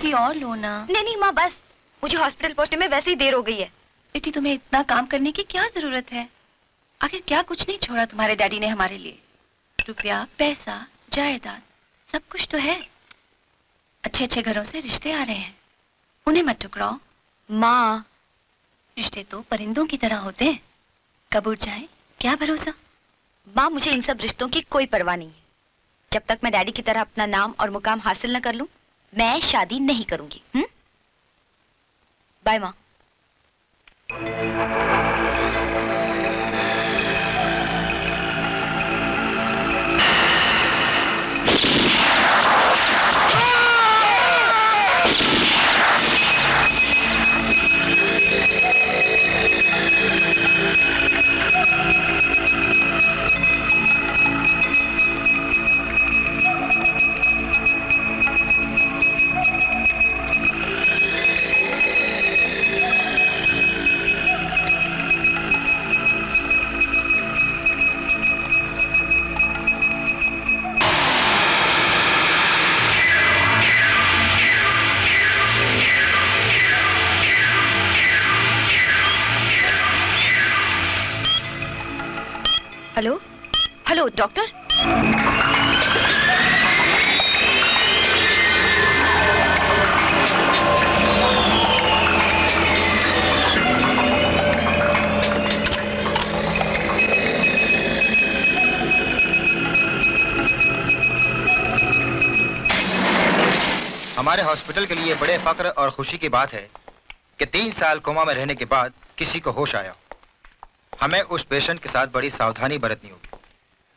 छुट्टी और लो ना। नहीं नहीं माँ, बस मुझे हॉस्पिटल पहुंचने में वैसे ही देर हो गई है। बेटी, तुम्हें इतना काम करने की क्या जरूरत है? आखिर क्या कुछ नहीं छोड़ा तुम्हारे डैडी ने हमारे लिए? रुपया, पैसा, जायदाद, सब कुछ तो है। अच्छे अच्छे घरों से रिश्ते आ रहे हैं, उन्हें मत ठुकराओ। माँ, रिश्ते तो परिंदों की तरह होते हैं, कब उड़ जाए क्या भरोसा। माँ, मुझे इन सब रिश्तों की कोई परवाह नहीं है। जब तक मैं डैडी की तरह अपना नाम और मुकाम हासिल न कर लूं, मैं शादी नहीं करूंगी। बाय माँ। Hello hello doctor. हमारे हॉस्पिटल के लिए बड़े फक्र और खुशी की बात है कि 3 साल कोमा में रहने के बाद किसी को होश आया। हमें उस पेशेंट के साथ बड़ी सावधानी बरतनी होगी।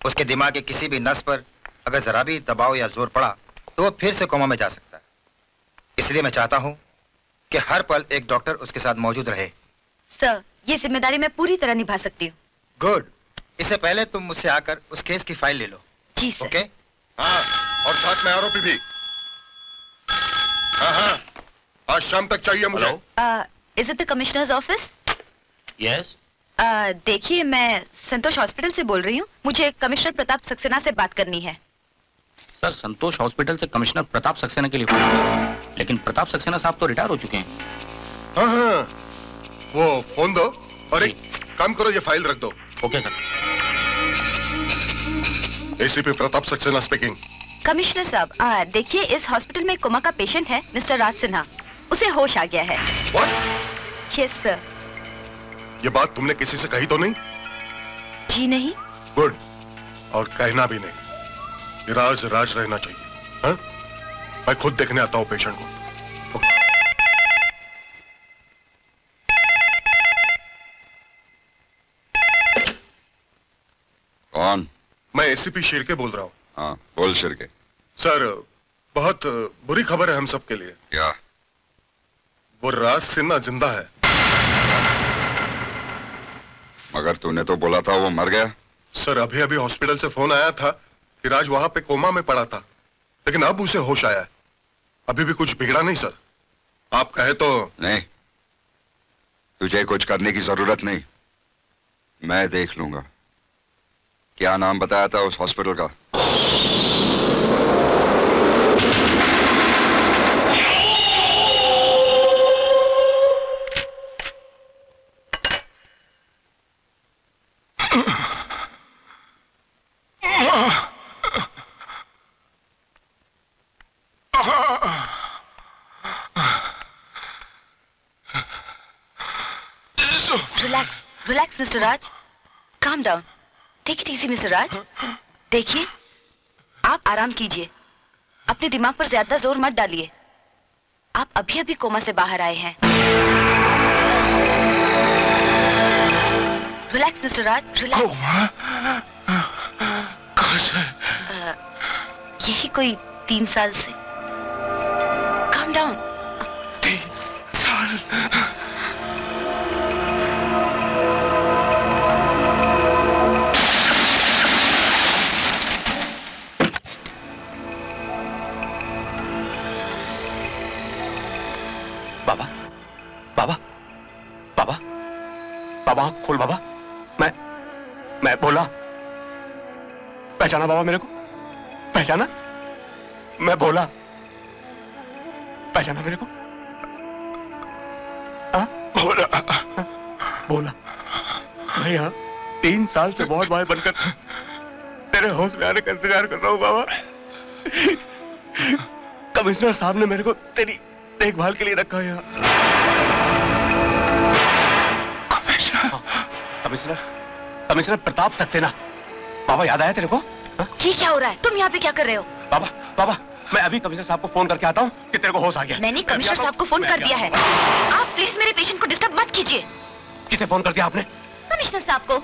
उसके दिमाग के किसी भी नस पर अगर जरा भी दबाव या जोर पड़ा तो वो फिर से कोमा में जा सकता है। इसलिए मैं चाहता हूं कि हर पल एक डॉक्टर उसके साथ मौजूद रहे। सर, ये जिम्मेदारी मैं पूरी तरह निभा सकती हूँ। गुड। इससे पहले तुम मुझसे आकर उस केस की फाइल ले लो। जी सर। ओके? हाँ, और साथ में आरोपी भी। हाँ, आज शाम तक चाहिए मुझे। Is it the commissioners office? Yes. देखिए, मैं संतोष हॉस्पिटल से बोल रही हूँ। मुझे कमिश्नर प्रताप सक्सेना से बात करनी है। सर, संतोष हॉस्पिटल से कमिश्नर प्रताप सक्सेना के लिए फोन, लेकिन प्रताप सक्सेना साहब तो रिटायर हो चुके हैं। हाँ, वो फोन दो और एक काम करो, ये फाइल रख दो। Okay sir. ACP Pratap Saxena speaking. Commissioner साहब, देखिए, इस हॉस्पिटल में कोमा का पेशेंट है मिस्टर राज सिन्हा। उसे होश आ गया है। What? Yes sir. ये बात तुमने किसी से कही तो नहीं? जी नहीं। गुड। और कहना भी नहीं। ये राज राज रहना चाहिए। हाँ? मैं खुद देखने आता हूँ पेशेंट को। कौन? मैं एसीपी शिर्के बोल रहा हूँ। हाँ, बोल शिर्के। सर, बहुत बुरी खबर है हम सब के लिए। क्या? वो राज सिन्हा जिंदा है। मगर तूने तो बोला था वो मर गया। सर, अभी अभी हॉस्पिटल से फोन आया था कि राज वहां पे कोमा में पड़ा था, लेकिन अब उसे होश आया है। अभी भी कुछ बिगड़ा नहीं सर। आप कहे तो। नहीं, तुझे कुछ करने की जरूरत नहीं, मैं देख लूंगा। क्या नाम बताया था उस हॉस्पिटल का? Relax mister Raj, calm down, take it easy mister Raj. देखिए, आप आराम कीजिए, अपने दिमाग पर ज्यादा जोर मत डालिए। आप अभी अभी कोमा से बाहर आए हैं। रिलैक्स मिस्टर राज, रिलैक्स। यही कोई 3 साल से। Calm down. 3 साल? बाबा, बाबा, बाबा, बाबा खोल बाबा। मैं बोला, पहचाना बाबा मेरे को? पहचाना? मैं बोला पहचाना मेरे को? हाँ? बोला मैं यहाँ 3 साल से वार्ड बॉय बनकर तेरे हाउस में आने का इंतजार कर रहा हूँ बाबा। कमिश्नर साहब ने मेरे को तेरी देखभाल के लिए रखा है यहाँ। कमिश्नर प्रताप सक्सेना। बाबा याद आया तेरे को? ये क्या हो रहा है? तुम यहाँ पे क्या कर रहे हो? बाबा मैं अभी कमिश्नर साहब को फोन करके आता हूँ कि तेरे को होश आ गया। मैंने कमिश्नर साहब को फोन कर दिया है। आप प्लीज मेरे पेशेंट को डिस्टर्ब मत कीजिए। किसे फोन कर दिया आपने? कमिश्नर साहब को।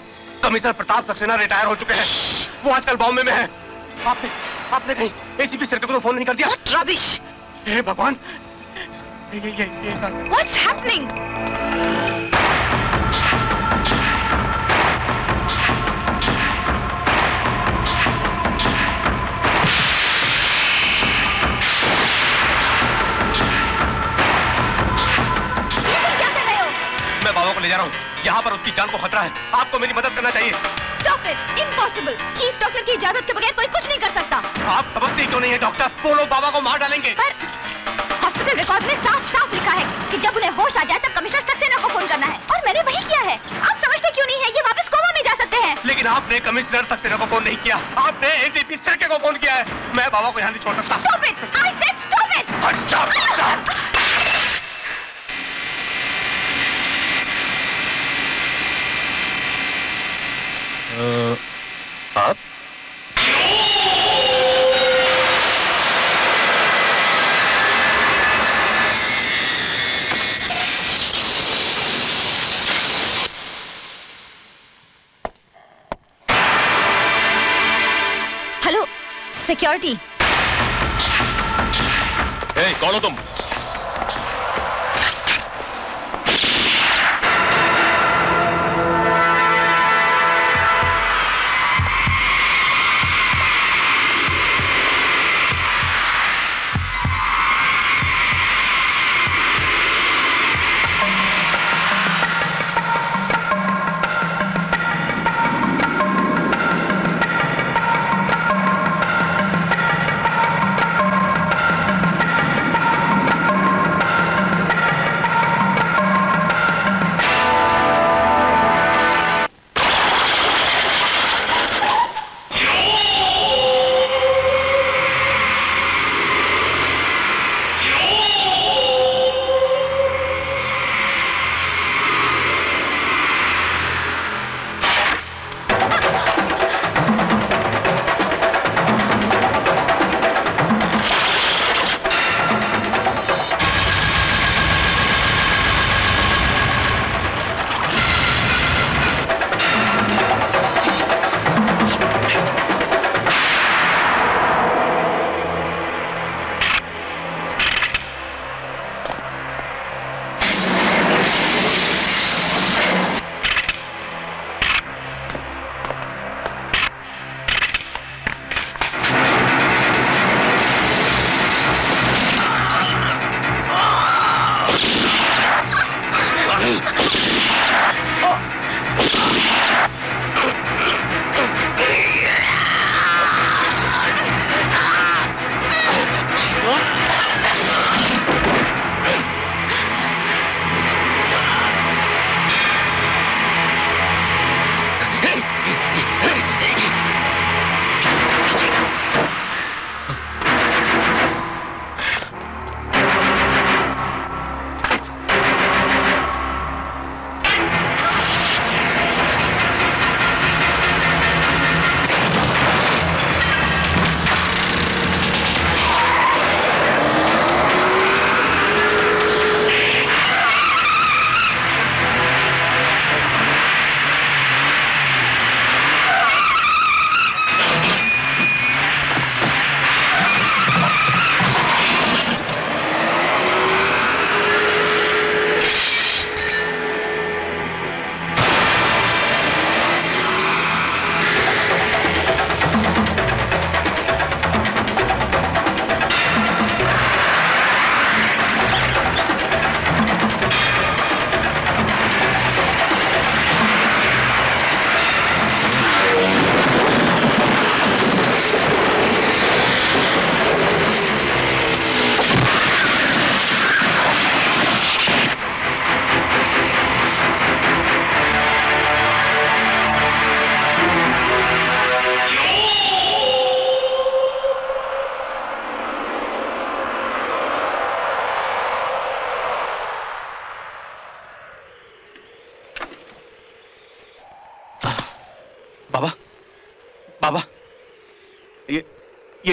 कमिश्नर प्रताप सक्सेना रिटायर हो चुके हैं, वो आजकल बॉम्बे में है। आपने कहीं एसीपी सर को तो फोन नहीं कर दिया? What rubbish! हे भगवान, What's happening? मैं बाबा को ले जा रहा हूँ, यहाँ पर उसकी जान को खतरा है, आपको मेरी मदद करना चाहिए। Stop it! Impossible! Chief doctor की इजाजत के बगैर कोई कुछ नहीं कर सकता। आप समझते क्यों नहीं है डॉक्टर? वो लोग बाबा को मार डालेंगे। पर हॉस्पिटल रिकॉर्ड में साफ लिखा है कि जब उन्हें होश आ जाए तब कमिश्नर सक्सेना को फोन करना है, और मैंने वही किया है। आप समझते क्यों नहीं है? ये वापस कोमा में जा सकते हैं। लेकिन आपने कमिश्नर सक्सेना को फोन नहीं किया, आपने एसीपी सर को फोन किया है। मैं बाबा को यहाँ नहीं छोड़ सकता। Stop it! I said stop it! अच्छा आप हेलो सिक्योरिटी। कौन हो तुम?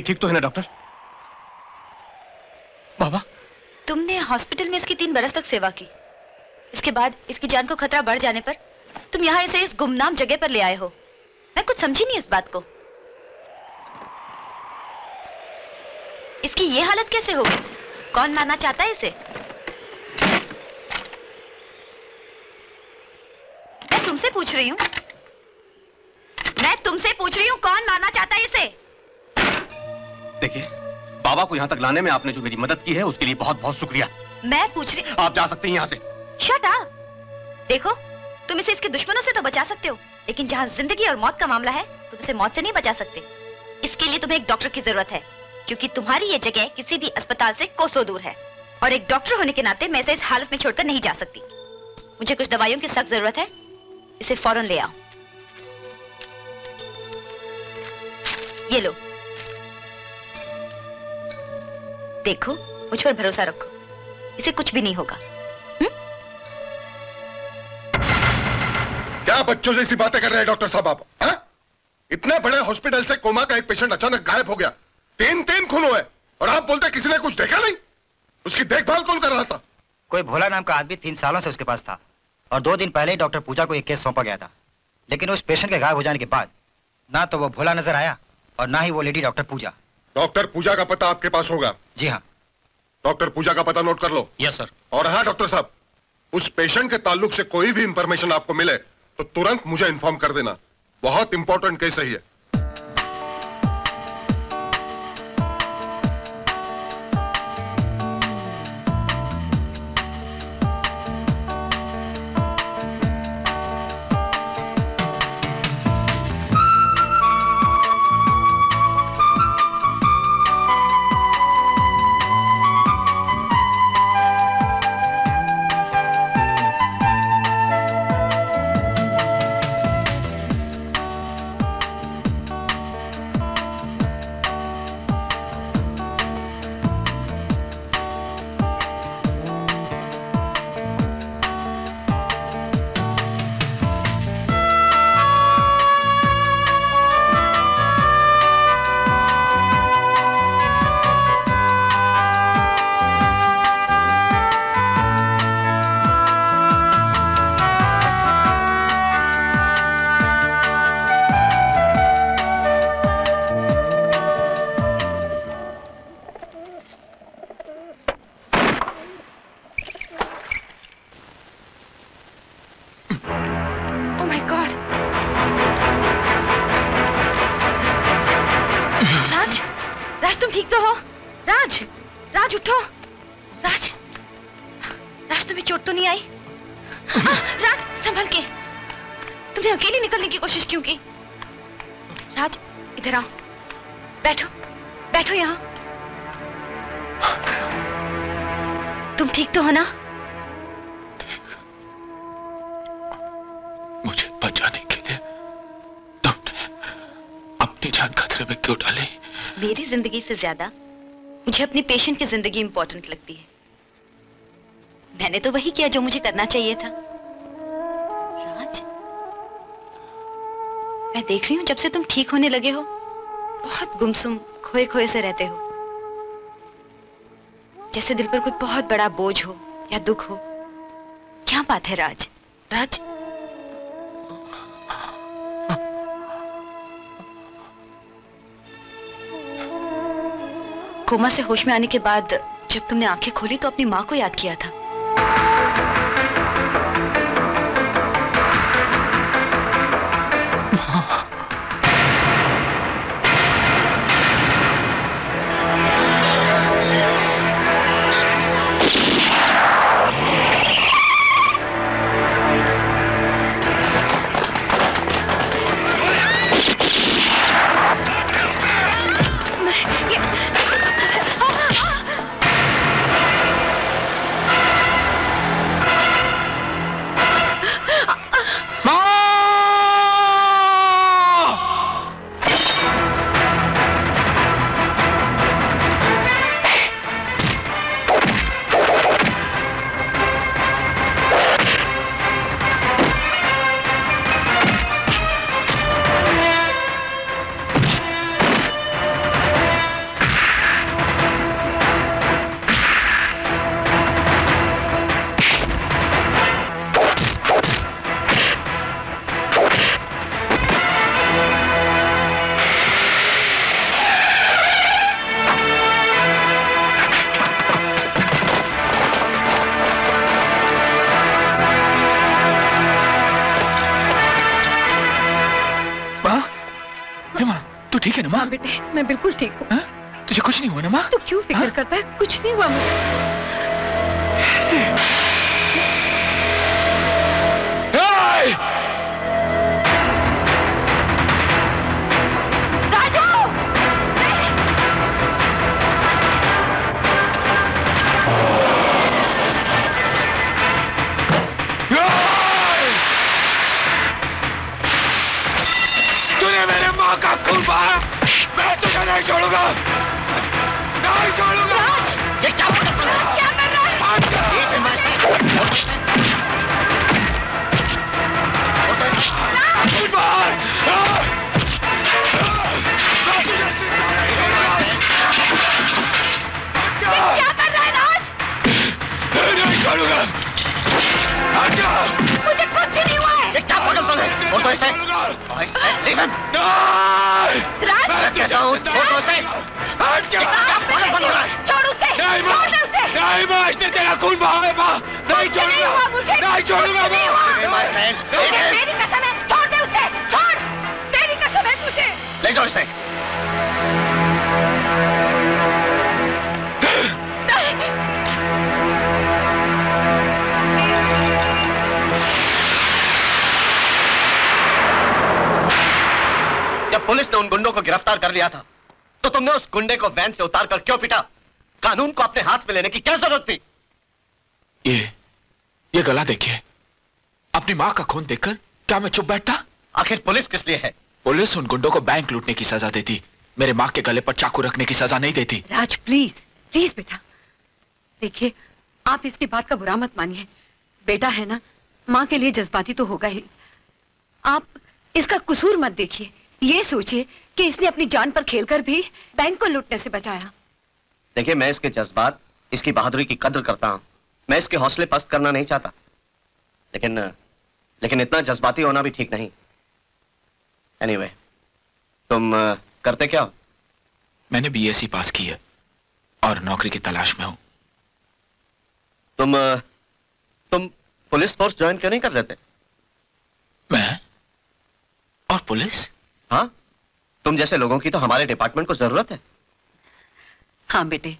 ठीक तो है ना डॉक्टर? बाबा, तुमने हॉस्पिटल में इसकी 3 बरस तक सेवा की। इसके बाद इसकी जान को खतरा बढ़ जाने पर तुम यहाँ इसे इस गुमनाम जगह पर ले आए हो। मैं कुछ समझी नहीं इस बात को। इसकी ये हालत कैसे होगी? कौन मारना चाहता है इसे? मैं तुमसे पूछ रही हूँ, कौन मारना चाहता है इसे? देखिए, बाबा को यहाँ तक लाने में आपने जो मेरी मदद की है उसके लिए बहुत बहुत शुक्रिया। मैं पूछ रही। आप जा सकते हैं यहाँ से। Shut up. देखो, तुम इसे इसके दुश्मनों से तो बचा सकते हो, लेकिन जहाँ जिंदगी और मौत का मामला है तुम इसे मौत से नहीं बचा सकते। इसके लिए तुम्हें एक डॉक्टर की जरूरत है, क्योंकि तुम्हारी ये जगह किसी भी अस्पताल से कोसों दूर है। और एक डॉक्टर होने के नाते मैं इसे इस हालत में छोड़कर नहीं जा सकती। मुझे कुछ दवाइयों की सख्त जरूरत है, इसे फौरन ले आओ। ये लो, देखो, मुझ पर भरोसा रखो, इसे कुछ भी नहीं होगा। क्या बच्चों जैसी बातें कर रहे हैं डॉक्टर साहब आप? इतने बड़े हॉस्पिटल से कोमा का एक पेशेंट अचानक गायब हो गया, 3 खून हुए, और आप बोलते किसी ने कुछ देखा नहीं? उसकी देखभाल कौन कर रहा था? कोई भोला नाम का आदमी 3 सालों से उसके पास था, और 2 दिन पहले ही डॉक्टर पूजा को एक केस सौंपा गया था। लेकिन उस पेशेंट के गायब हो जाने के बाद ना तो वो भोला नजर आया और ना ही वो लेडी डॉक्टर पूजा। डॉक्टर पूजा का पता आपके पास होगा? जी हाँ। डॉक्टर पूजा का पता नोट कर लो। Yes sir. और हाँ डॉक्टर साहब, उस पेशेंट के ताल्लुक से कोई भी इंफॉर्मेशन आपको मिले तो तुरंत मुझे इन्फॉर्म कर देना। बहुत इंपॉर्टेंट केस है ये। से ज्यादा मुझे अपनी पेशेंट की जिंदगी इंपॉर्टेंट लगती है। मैंने तो वही किया जो मुझे करना चाहिए था। राज, मैं देख रही हूं जब से तुम ठीक होने लगे हो बहुत गुमसुम खोए खोए से रहते हो, जैसे दिल पर कोई बहुत बड़ा बोझ हो या दुख हो। क्या बात है राज? राज, कोमा से होश में आने के बाद जब तुमने आंखें खोली तो अपनी माँ को याद किया था। ठीक है ना माँ? हाँ बेटे, मैं बिल्कुल ठीक हूँ। तुझे कुछ नहीं हुआ ना माँ? तू क्यों फिक्र करता है? कुछ नहीं हुआ मुझे। का खून बहा, मैं तुझे नहीं छोड़ूंगा, नहीं छोड़ूंगा। ये क्या कर रहा है? क्या कर रहा है? खून बहा, क्या कर रहा है राज? नहीं छोड़ूंगा। मुझे कुछ नहीं हुआ है। ये क्या पागलपन है? छोड़ दो इसे। राज, कहता हूँ छोड़ दो इसे। छोड़ उसे, छोड़ दे उसे। नहीं माँ, इसने तेरा खून बहा है माँ, नहीं छोड़ूंगा, नहीं छोड़ूंगा माँ। मेरी कसम है, छोड़ दे उसे, छोड़। मेरी कसम है तुझे। ले जाओ इसे। जब पुलिस ने उन गुंडों को गिरफ्तार कर लिया था तो तुमने उस गुंडे को वैन से उतार कर क्यों पीटा? कानून को अपने हाथ में लेने की क्या जरूरत थी? ये गला देखिए, अपनी माँ का खून देखकर क्या मैं चुप बैठता? आखिर पुलिस किस लिए है? पुलिस उन गुंडों को बैंक लूटने की सजा देती, मेरे माँ के गले पर चाकू रखने की सजा नहीं देती। राज प्लीज प्लीज बेटा, देखिए आप इसकी बात का बुरा मत मानिए। बेटा है ना, माँ के लिए जज्बाती तो होगा ही। आप इसका कसूर मत देखिए, ये सोचिए कि इसने अपनी जान पर खेलकर भी बैंक को लूटने से बचाया। देखिए, मैं इसके जज्बात, इसकी बहादुरी की कद्र करता हूं। मैं इसके हौसले पस्त करना नहीं चाहता, लेकिन इतना जज्बाती होना भी ठीक नहीं। एनीवे, तुम करते क्या हो? मैंने बीएससी पास की है और नौकरी की तलाश में हूं। तुम पुलिस फोर्स ज्वाइन क्यों नहीं कर लेते? मैं और पुलिस? हाँ, तुम जैसे लोगों की तो हमारे डिपार्टमेंट को जरूरत है। हाँ बेटे,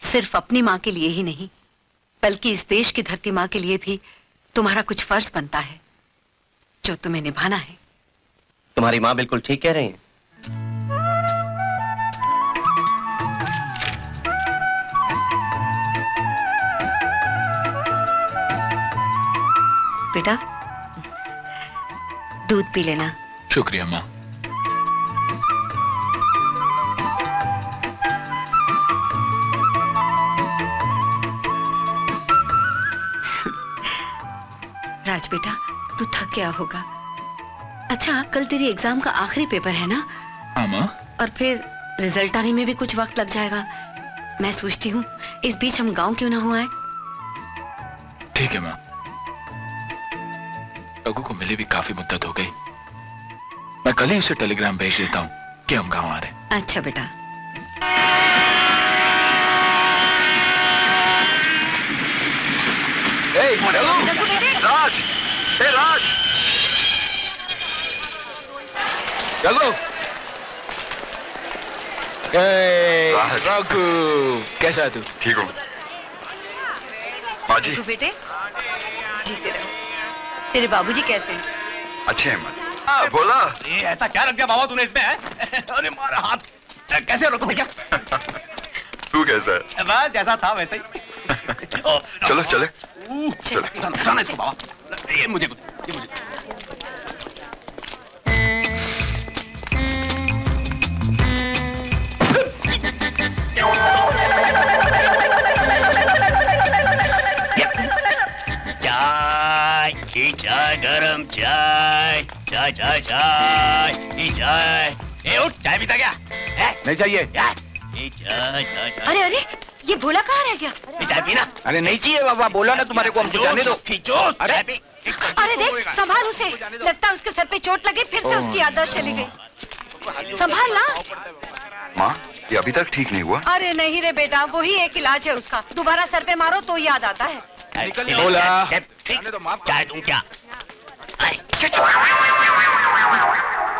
सिर्फ अपनी माँ के लिए ही नहीं बल्कि इस देश की धरती माँ के लिए भी तुम्हारा कुछ फर्ज बनता है जो तुम्हें निभाना है। तुम्हारी माँ बिल्कुल ठीक कह रही है। बेटा दूध पी लेना। शुक्रिया माँ। राज बेटा, तू थक गया होगा। अच्छा, कल तेरी एग्जाम का आखिरी पेपर है ना? हाँ माँ। और फिर रिजल्ट आने में भी कुछ वक्त लग जाएगा। मैं सोचती हूँ इस बीच हम गांव क्यों ना हो आए। ठीक है माँ। लोगों को मिले भी काफी मुद्दत हो गई। मैं कल ही उसे टेलीग्राम भेज देता हूँ कि हम गांव आ रहे हैं। अच्छा बेटा। राज, राज, चलो। रघु, कैसा है तू? ठीक हूँ बाजी। बेटे जीते रहो। तेरे बाबूजी कैसे हैं? अच्छे हैं माँ। बोला ये ऐसा क्या रख दिया बाबा तूने इसमें है? अरे मारा हाथ, कैसे रोको भैया? तू कैसा है? बस जैसा था वैसे ही। चलो चले। चलो इसको बाबा, ये मुझे चाय, गरम चाय, चाय चाय चाय, चाय। ए उठ, चाय पीता क्या? नहीं चाहिए। ये चाय चाय चाय। अरे अरे, ये भोला कहाँ रह गया? चाय पीना। अरे नहीं चाहिए बाबा, बोला ना तुम्हारे को, हमको जाने दो। खींचो। अरे देख, संभाल उसे। लगता है उसके सर पे चोट लगी, फिर से उसकी याददाश्त चली गई। संभाल ना। माँ, ये अभी तक ठीक नहीं हुआ? अरे नहीं रे बेटा, वही एक इलाज है उसका। दोबारा सर पे मारो तो याद आता है। बोला चाय दूं क्या?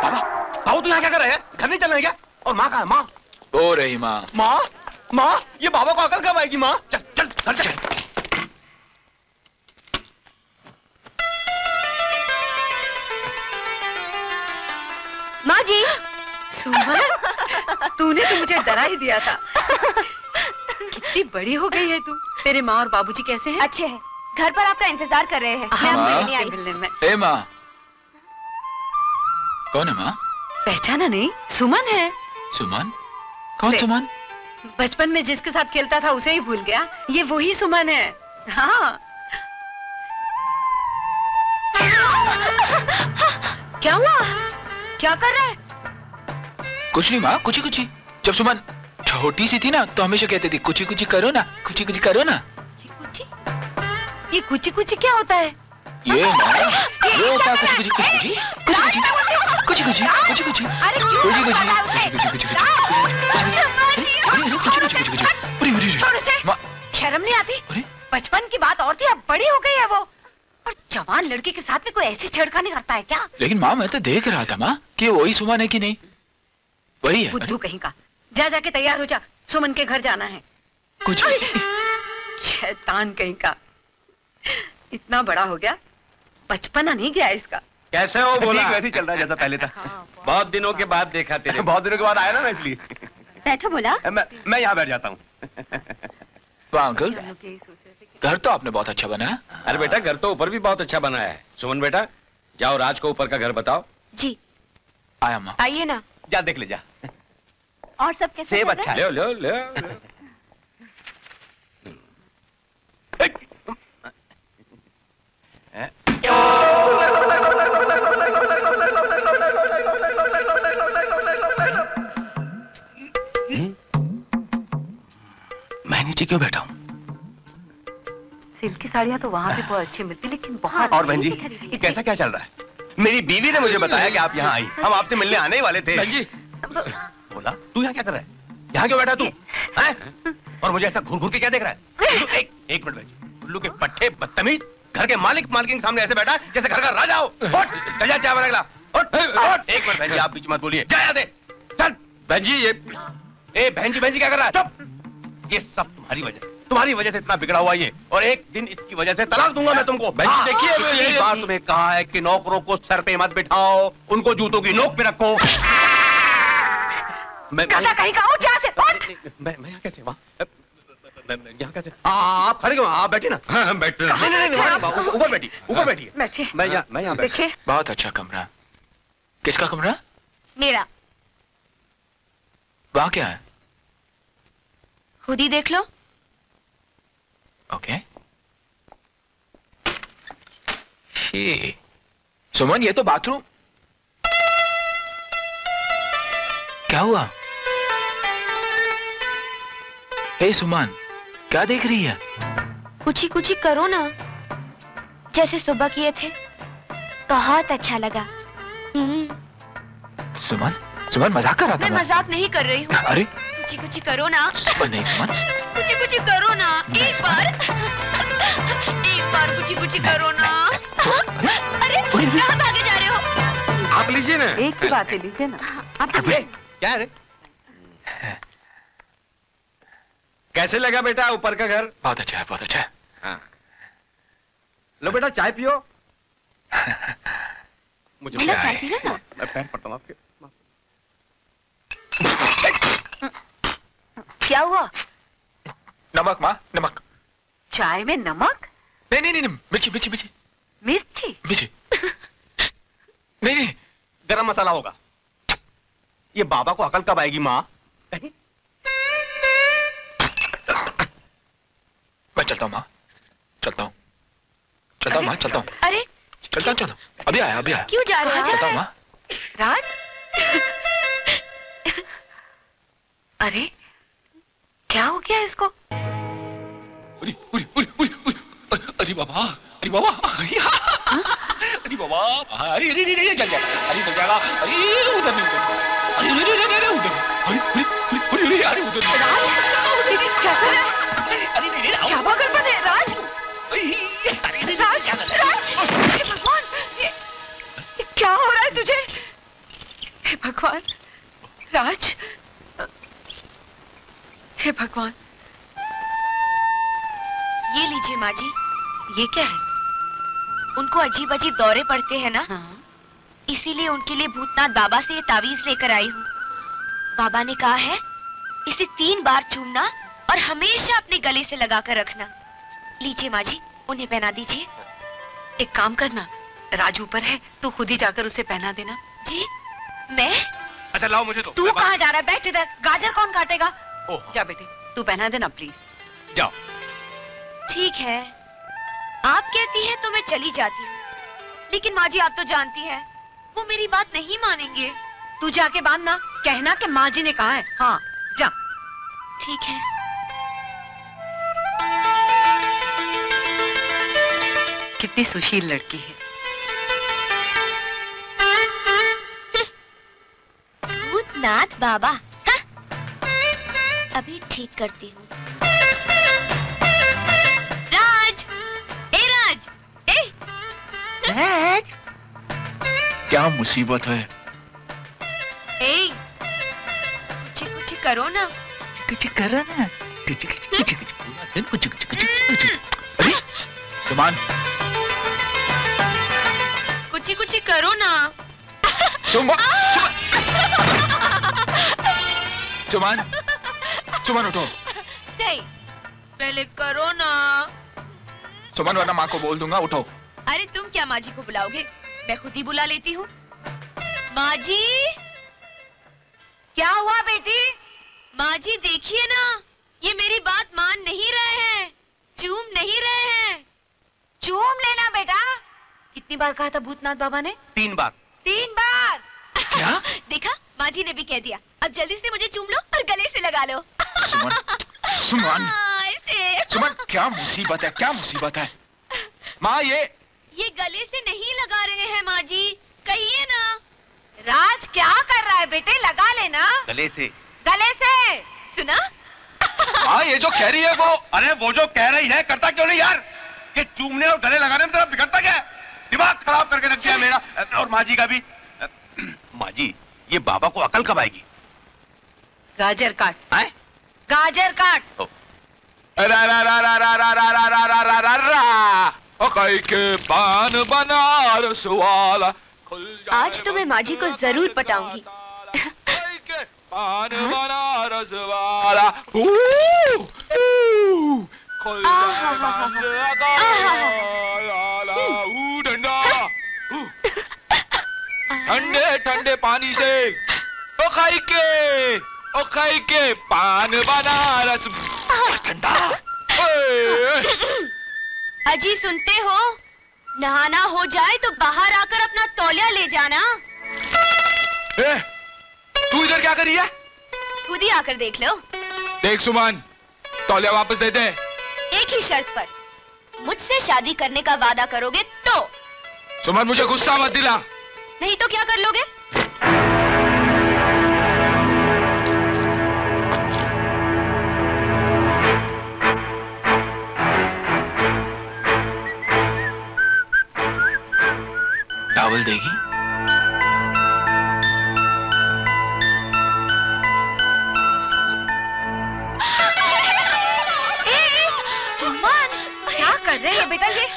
बाबा, बाबू तू यहाँ क्या कर रहा है? घर नहीं चलना है क्या? और माँ कहाँ है? माँ हो रही माँ। माँ माँ, ये बाबा को अकल कब आएगी? माँ चल चल घर चल। माँ जी। सुमन, तूने तो मुझे डरा ही दिया था। कितनी बड़ी हो गई है तू। तेरे माँ और बाबूजी कैसे हैं? अच्छे हैं, घर पर आपका इंतजार कर रहे हैं। मैं मिलने में। ए माँ, कौन है माँ? पहचाना नहीं? सुमन है। सुमन? कौन सुमन? बचपन में जिसके साथ खेलता था उसे ही भूल गया। ये वही सुमन है। हाँ। क्या हुआ? क्या कर रहा है? कुछ नहीं माँ, कुछ ही। जब सुमन छोटी सी थी ना तो हमेशा कहती थी कुछ ही करो ना, कुछ ही करो ना। ये कुछ क्या होता है? ये माँ, ये होता है कुछ शर्म नहीं आती? बचपन की बात और थी, अब बड़ी हो गई है वो। और जवान लड़के के साथ में कोई ऐसी छेड़खानी करता है क्या? लेकिन माँ मैं तो देख रहा था माँ कि वही सुमन है कि नहीं। वही है। बुद्धू कहीं का। जा जाके तैयार हो जा, सुमन के घर जाना है। कुछ शैतान कहीं का। इतना बड़ा हो गया, बचपना नहीं गया इसका। कैसे हो? बोला वैसे ही चल रहा है जैसा पहले था। बहुत दिनों के बाद देखा तेरे। बहुत दिनों के बाद आया ना मैं, इसलिए। बैठो बोला। मैं यहाँ बैठ जाता हूँ। अंकल, घर तो आपने बहुत अच्छा बनाया। अरे बेटा, घर तो ऊपर भी बहुत अच्छा बनाया है। सुमन बेटा, जाओ राज को ऊपर का घर बताओ। जी आया माँ। आइए ना। जा देख ले जा। और सब कैसे? सेब अच्छा है। ले। मैं नीचे क्यों बैठा हूँ? सिल्क की साड़ियाँ तो वहाँ भी बहुत अच्छी मिलती, लेकिन बहुत। और बहन जी, कैसा क्या चल रहा है? मेरी बीवी ने मुझे बताया कि आप यहाँ आई। हम आपसे मिलने आने ही वाले थे। बहन जी, बोला तू यहाँ क्या कर रहा है? यहाँ क्यों बैठा तू? और मुझे ऐसा घूर के क्या देख रहा है? एक मिनट बहन जी, उल्लू के पट्टे बदतमीज, घर के मालिक के सामने ऐसे बैठा जैसे घर का राजा हो। जा चाय बना ला। एक मिनट बहन जी, आप बीच मत बोलिए। जा यहाँ से। चल बहन जी, ये बहन जी क्या कर रहा है? चुप। ये सब तुम्हारी वजह से इतना बिगड़ा हुआ ये, और एक दिन इसकी वजह से तलाक दूंगा मैं तुमको। बहन जी देखिए, ये बात तुम्हें कहा है कि नौकरों को सर पे मत बिठाओ, उनको जूतों की नोक पे रखो। मैं कहीं का हो, क्या से? मैं यहाँ कैसे? यहाँ कैसे? आप खड़े क्यों? आप बैठे ना। हाँ, बैठे। नहीं, ऊपर बैठिए। बैठे। मैं यहाँ बैठे। बहुत अच्छा कमरा। किसका कमरा? मेरा। वहाँ क्या है? खुद ही देख लो। ओके। सुमन, ये तो बाथरूम। क्या हुआ? हे सुमन, क्या देख रही है? कुछ ही करो ना, जैसे सुबह किए थे। बहुत अच्छा लगा। सुमन मजाक कर रहा था। मैं मजाक नहीं कर रही हूँ। अरे कुछ करो ना। नहीं सुमन, कुछ करो ना। एक बार कुछ करो ना। अरे कहाँ भागे जा रहे हो? आप लीजिए ना। एक ही बात है, लीजिए ना। आप क्या है? कैसे लगा बेटा ऊपर का घर? बहुत अच्छा है, बहुत अच्छा है। हाँ। लो बेटा चाय पियो। मुझे चाय पियो ना। मैं पैर पड़ता हूँ आपके। क्या हुआ? नमक माँ, नमक। चाय में नमक? नहीं, मिर्ची। मिर्ची? नहीं, गरम मसाला होगा। ये बाबा को अकल कब आएगी माँ? मैं चलता हूँ माँ, चलता हूँ माँ। अरे चलो, अभी आया। क्यों जा रहे हो? चलता हूँ माँ। राज? अरे क्या हो गया इसको? अरे बाबा, अरे जल जाएगा। जल जाएगा। उधर नहीं, उधर। क्या कर रहा है? क्या पागलपन है राज? भगवान, क्या हो रहा है तुझे? भगवान, राज, हे भगवान। ये लीजिए माँ जी। ये क्या है? उनको अजीब अजीब दौरे पड़ते हैं ना, हाँ? इसीलिए उनके लिए भूतनाथ बाबा से ये तावीज लेकर आई हूँ। बाबा ने कहा है इसे 3 बार चूमना और हमेशा अपने गले से लगाकर रखना। लीजिए माँ जी, उन्हें पहना दीजिए। एक काम करना, राजू पर है, तू खुद ही जाकर उसे पहना देना। जी? मैं? अच्छा लाओ मुझे तो। तू कहाँ जा रहा है? बैठ इधर, गाजर कौन काटेगा? जा बेटे, तू पहना देना प्लीज। जाओ। ठीक है, आप कहती हैं तो मैं चली जाती हूँ, लेकिन माँ जी आप तो जानती हैं वो मेरी बात नहीं मानेंगे। तू जाके बांधना, कहना कि माँ जी ने कहा है। हाँ जा। ठीक है। कितनी सुशील लड़की है। भूतनाथ बाबा, हाँ? अभी ठीक करती हूँ। राज, ए राज, ए। राज, क्या मुसीबत है? ए, कुछ करो ना। कुछ करो ना। अरे सुमान, कुछ करो ना। सुमान, सुमान उठो। नहीं, पहले करो ना। सुमान वरना माँ को बोल दूंगा, उठो। अरे तुम क्या माँ जी को बुलाओगे, मैं खुद ही बुला लेती हूँ। माँ जी। क्या हुआ बेटी? माँ जी देखिए ना, ये मेरी बात मान नहीं रहे हैं, चूम नहीं रहे हैं। चूम लेना बेटा। कितनी बार कहा था भूतनाथ बाबा ने? 3 बार। 3 बार? क्या? देखा, माँ जी ने भी कह दिया। अब जल्दी से मुझे चूम लो और गले से लगा लो। सुमन, सुमन, ऐसे। सुमन, क्या मुसीबत है, क्या मुसीबत है? माँ ये गले से नहीं लगा रहे हैं माँ जी, कहिए ना। राज क्या कर रहा है बेटे? लगा लेना गले से। गले से। सुना? माँ ये जो कह रही है वो। अरे वो जो कह रही है करता क्यों नहीं यार? ये चूमने और गले लगाने में तेरा बिगड़ता क्या है? दिमाग खराब करके रख दिया मेरा और माँ जी का भी। माँ जी, ये बाबा को अकल कब आएगी? गाजर काट। आए? गाजर काट। के पान बनारस वाला। आज तो मैं माँ जी को जरूर पटाऊंगी। पान बनारस वाला। ठंडे ठंडे पानी से ओ खाई के पान बनारस ठंडा। अजी सुनते हो? नहाना हो जाए तो बाहर आकर अपना तौलिया ले जाना। तू इधर क्या कर रही है? खुद ही आकर देख लो। देख सुमन, तौलिया वापस दे दे। एक ही शर्त पर, मुझसे शादी करने का वादा करोगे तो। सुमन मुझे गुस्सा मत दिला। नहीं तो क्या कर लोगे? टॉवल देगी? क्या कर रहे हैं बेटा ये?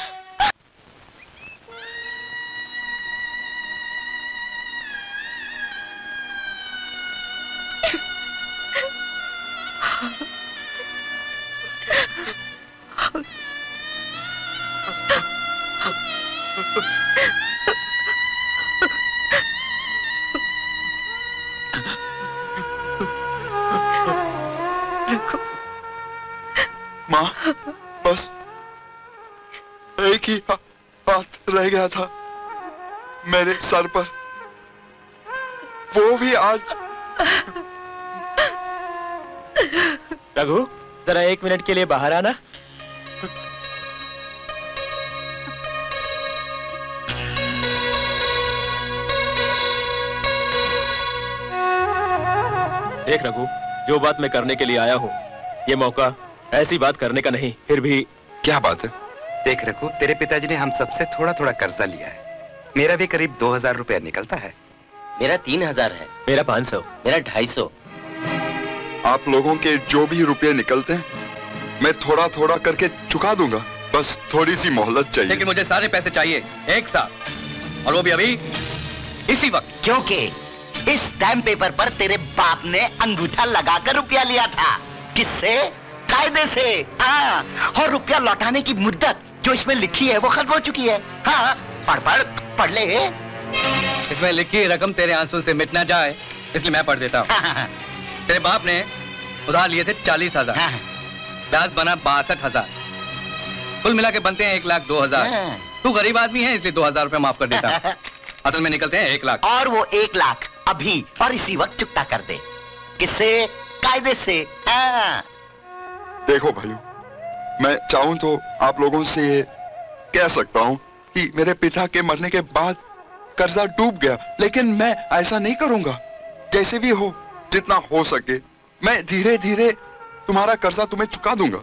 माँ, बस एक ही हाथ रह गया था मेरे सर पर, वो भी आज। रघु, जरा 1 मिनट के लिए बाहर आना। देख रघु, जो बात मैं करने के लिए आया हूँ, ये मौका ऐसी बात करने का नहीं। फिर भी क्या बात है? देख रघु, तेरे पिताजी ने हम सबसे थोड़ा थोड़ा कर्जा लिया है। मेरा भी करीब 2000 रुपया निकलता है। मेरा 3000 है। मेरा 500। मेरा 250। आप लोगों के जो भी रुपए निकलते हैं मैं थोड़ा थोड़ा करके चुका दूंगा, बस थोड़ी सी मोहलत चाहिए। लेकिन मुझे सारे पैसे चाहिए एक साथ, और वो भी अभी इसी वक्त। क्योंकि इस स्टैम्प पेपर पर तेरे बाप ने अंगूठा लगाकर रुपया लिया था। किससे? कायदे से। हाँ, और रुपया लौटाने की मुद्दत जो इसमें लिखी है वो खत्म हो चुकी है। हाँ, पढ़ ले। इसमें लिखी रकम तेरे आंसू से मिट ना जाए, इसलिए मैं पढ़ देता हूँ। तेरे बाप ने उधार लिए थे 40,000, ब्याज बना 62,000, कुल मिला के बनते हैं 1,02,000। तू गरीब आदमी है इसलिए 2,000 रुपए माफ कर देता हूँ। असल में निकलते हैं 1 लाख। और वो 1 लाख अभी और इसी वक्त चुकता कर दे। किससे? कायदे से। देखो भाइयों, मैं चाहूं तो आप लोगों से ये कह सकता हूं कि मेरे पिता के मरने के बाद कर्जा डूब गया, लेकिन मैं ऐसा नहीं करूंगा। जैसे भी हो, जितना हो सके मैं धीरे धीरे तुम्हारा कर्जा तुम्हें चुका दूंगा।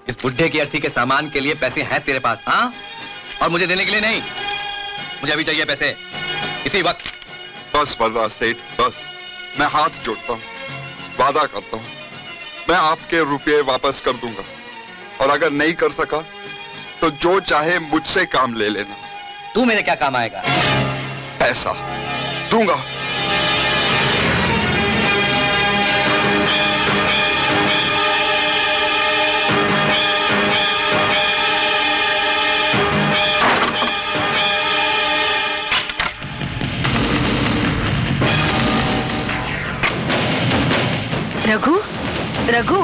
इस बुढ़े की अर्थी के सामान के लिए पैसे हैं तेरे पास? हाँ, और मुझे देने के लिए नहीं। मुझे अभी चाहिए पैसे, इसी वक्त। बस वरदान सेठ, बस मैं हाथ जोड़ता हूँ, वादा करता हूँ मैं आपके रुपये वापस कर दूंगा, और अगर नहीं कर सका तो जो चाहे मुझसे काम ले लेना। तू मेरे क्या काम आएगा? पैसा दूंगा। रघु, रघु,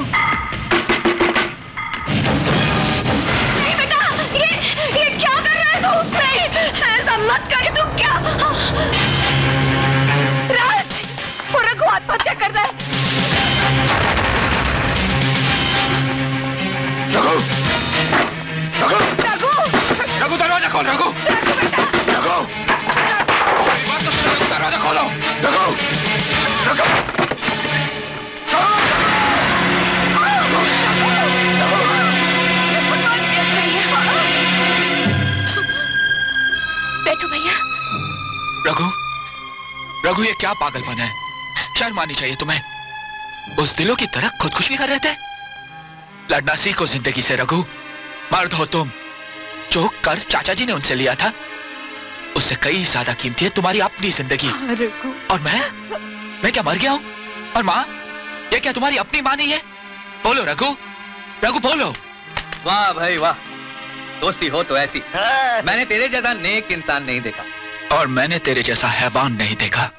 नहीं बेटा, ये क्या कर रहा है तू? नहीं, ऐसा मत कर। तू क्या? राज, वो रघु आत्महत्या कर रहा है। रघु, रघु, रघु, रघु दरवाजा खोल। रघु, रघु, दरवाजा खोलो। रघु, रघु, बैठो भैया। रघु, रघु ये क्या पागलपन है? शर्म आनी चाहिए तुम्हें। उस दिलों की तरह खुदकुशी कर रहे थे। लड़ना सीखो जिंदगी से रघु। मर्द हो तुम। जो कर्ज चाचा जी ने उनसे लिया था उससे कई ज्यादा कीमती है तुम्हारी अपनी जिंदगी। और मैं क्या मर गया हूं? और माँ, ये क्या तुम्हारी अपनी माँ नहीं है? बोलो रघु, रघु बोलो। वाह भाई वाह, दोस्ती हो तो ऐसी। मैंने तेरे जैसा नेक इंसान नहीं देखा। और मैंने तेरे जैसा हैवान नहीं देखा।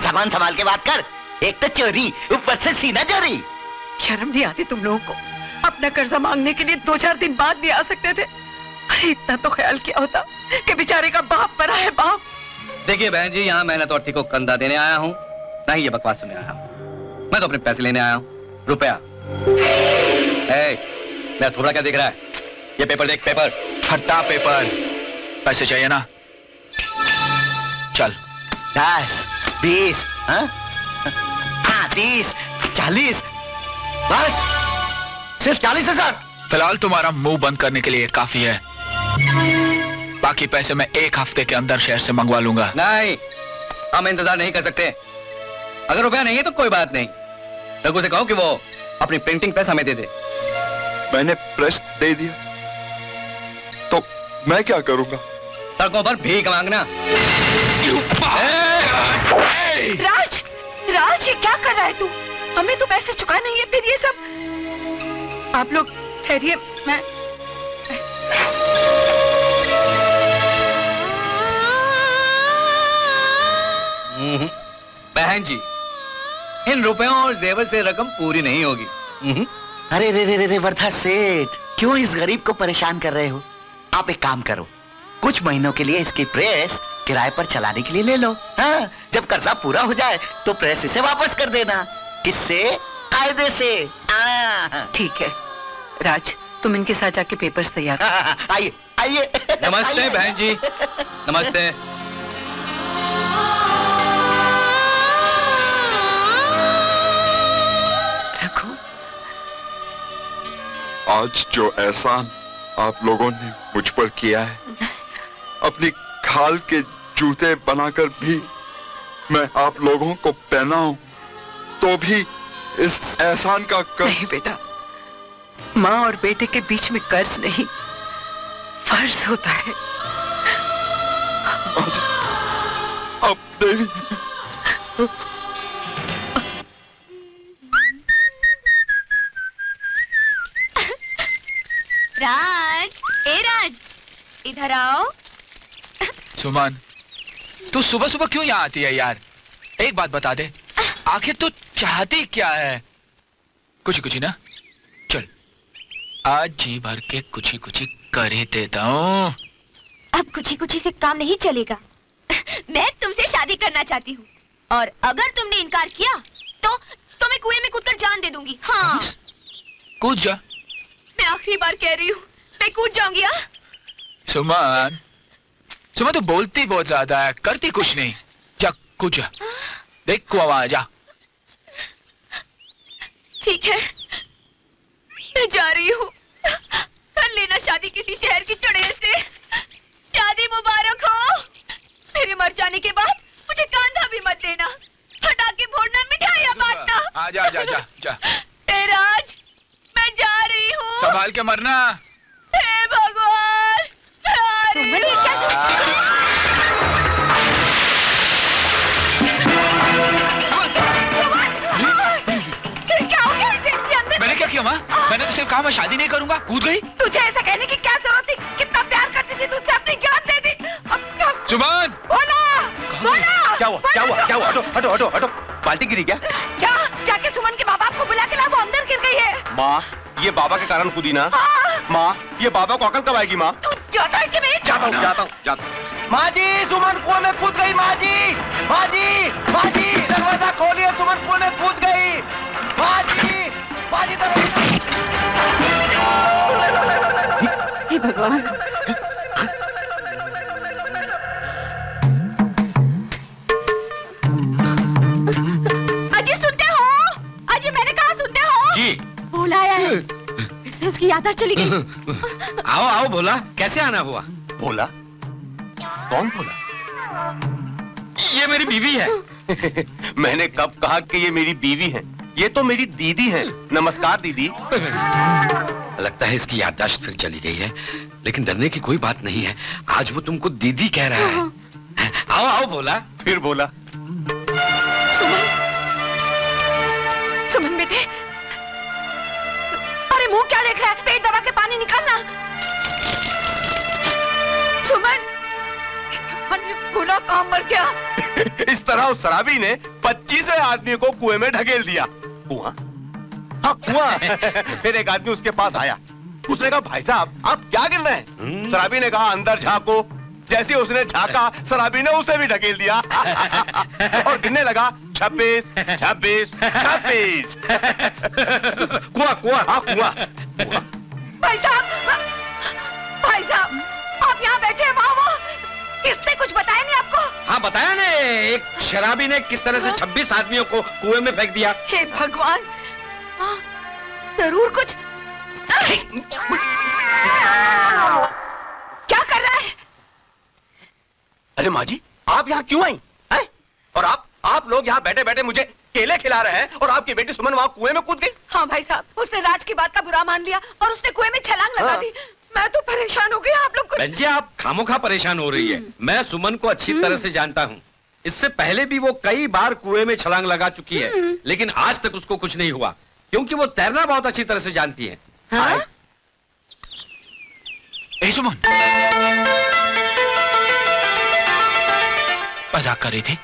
सामान संभाल के बात कर। एक तो चोरी, ऊपर से सीना चोरी। शर्म नहीं आती तुम लोगों को? अपना कर्जा मांगने के लिए 2-4 दिन बाद भी आ सकते थे। अरे इतना तो ख्याल किया होता कि बेचारे का बाप मरा है। बाप, देखिए बहन जी, यहाँ मेहनत और को कंधा देने आया हूँ, ना ही ये बकवास सुनने आया हूँ। मैं तो अपने पैसे लेने आया हूँ, रुपया। मेरा थोड़ा क्या दिख रहा है? ये पेपर देख, पेपर। हट्टा पेपर। पैसे चाहिए ना? चल। 10, 20, 30, 40, बस सिर्फ 40,000। फिलहाल तुम्हारा मुंह बंद करने के लिए काफी है। बाकी पैसे मैं 1 हफ्ते के अंदर शहर से मंगवा लूंगा। नहीं, हम इंतजार नहीं कर सकते। अगर रुपया नहीं है तो कोई बात नहीं, रघु से कहो कि वो अपनी प्रिंटिंग प्रेस हमें दे दे। मैंने प्रेस दे दिया तो मैं क्या करूंगा? सड़कों पर भीख मांगना। राज, राज ये क्या कर रहा है तू? हमें तो पैसे चुका नहीं है, फिर ये सब। आप लोग ठहरिए, मैं बहन जी, इन रुपयों और जेवर से रकम पूरी नहीं होगी। अरे रे वर्धा सेठ, क्यों इस गरीब को परेशान कर रहे हो? आप एक काम करो, कुछ महीनों के लिए इसकी प्रेस किराए पर चलाने के लिए ले लो। हाँ, जब कर्जा पूरा हो जाए तो प्रेस इसे वापस कर देना। किससे? कायदे से। ठीक है राज, तुम इनके साथ जाके पेपर्स तैयार। आइए आइए। नमस्ते बहन जी, नमस्ते। रघु, आज जो एहसान आप लोगों ने मुझ पर किया है, अपनी खाल के जूते बनाकर भी मैं आप लोगों को पहनाऊं तो भी इस एहसान का नहीं बेटा, माँ और बेटे के बीच में कर्ज नहीं, फर्ज होता है। अब देवी राज, ए राज, इधर आओ। सुमन, तू सुबह सुबह क्यों यहाँ आती है यार? एक बात बता दे, आखिर तू चाहती क्या है? कुछ ना, चल आज जी भर के कुछ कर ही देता हूँ। अब कुछ से काम नहीं चलेगा। मैं तुमसे शादी करना चाहती हूँ और अगर तुमने इनकार किया तो मैं कुएं में कूदकर जान दे दूंगी। हाँ, कूद जा। मैं आखिरी बार कह रही हूँ, मैं कूद जाऊंगी। हाँ सुमन, सुमन तू बोलती बहुत ज्यादा है, करती कुछ नहीं। जा कूद जा, देख कुआं वहां जा। ठीक है, मैं जा रही हूँ। कर लेना शादी किसी शहर की चुड़ैल से। शादी मुबारक हो। मेरे मर जाने के बाद मुझे कांधा भी मत देना, हटा के फोड़ना, मिठाइयाँ बांटना। जा जा जा जा। ए राज, मैं जा रही हूँ। संभाल के मरना। हे भगवान, सुमन ये क्या? मैंने क्या किया माँ? मैंने तो सिर्फ कहा मैं शादी नहीं करूंगा, कूद गई। तुझे ऐसा कहने की क्या जरूरत थी? कितना प्यार करती थी तुझसे, अपनी जान दे दी। सुमन, बोला। क्या हुआ? हटो। बाल्टी गिरी क्या? जाके सुमन के बाबा को बुला के ला, वो अंदर गिर गई है। माँ, ये बाबा के कारण कूदी ना। माँ, ये बाबा को अकल कब आएगी? माँ जाता है कि नहीं? जाता हूँ। माँ जी, सुमन कुएं में कूद गई। माँ जी, दरवाजा खोलिए, सुमन कुएं में कूद गई। माँ जी हे भगवान। अजी सुनते हो? अजी मैंने कहा सुनते हो? जी। भोला आया है, फिर से उसकी याददाश्त चली गई। आओ भोला, कैसे आना हुआ? भोला? कौन भोला? ये मेरी बीवी है। मैंने कब कहा कि ये मेरी बीवी है? ये तो मेरी दीदी है। नमस्कार दीदी। लगता है इसकी याददाश्त फिर चली गई है, लेकिन डरने की कोई बात नहीं है। आज वो तुमको दीदी कह रहा है। आओ भोला। फिर बोला। सुमन बेटे, अरे मुंह क्या देख रहा है? पेट दबा के पानी निकालना। सुमन, भूला काम मर गया। इस तरह उस शराबी ने 25 आदमी को कुएं में ढकेल दिया। कुआं? हाँ कुआं। फिर एक आदमी उसके पास आया, उसने कहा भाई साहब आप क्या गिर रहे हैं? शराबी ने कहा अंदर झांको। जैसे उसने झांका, शराबी ने उसे भी ढकेल दिया और गिनने लगा 26, 26, 26। कुआं। भाई साहब आप यहाँ बैठे हैं, वो इसने कुछ बताया नहीं आपको? हाँ बताया ने, एक शराबी ने किस तरह से 26 आदमियों को कुएं में फेंक दिया। हे भगवान, जरूर कुछ। क्या कर रहा है? अरे माँ जी, आप यहाँ क्यों आई हैं? और आप लोग यहाँ बैठे बैठे मुझे केले खिला रहे हैं और आपकी बेटी सुमन वहाँ कुएं में कूद गई। हाँ भाई साहब, उसने राज की बात का बुरा मान लिया और उसने कुएं में छलांग लगा दी। मैं तो परेशान हो गई। आप लोग बहन जी आप खामोखा परेशान हो रही है। मैं सुमन को अच्छी तरह से जानता हूँ। इससे पहले भी वो कई बार कुएं में छलांग लगा चुकी है, लेकिन आज तक उसको कुछ नहीं हुआ, क्योंकि वो तैरना बहुत अच्छी तरह से जानती है। हाँ? ए सुमन, मजाक कर रही थी?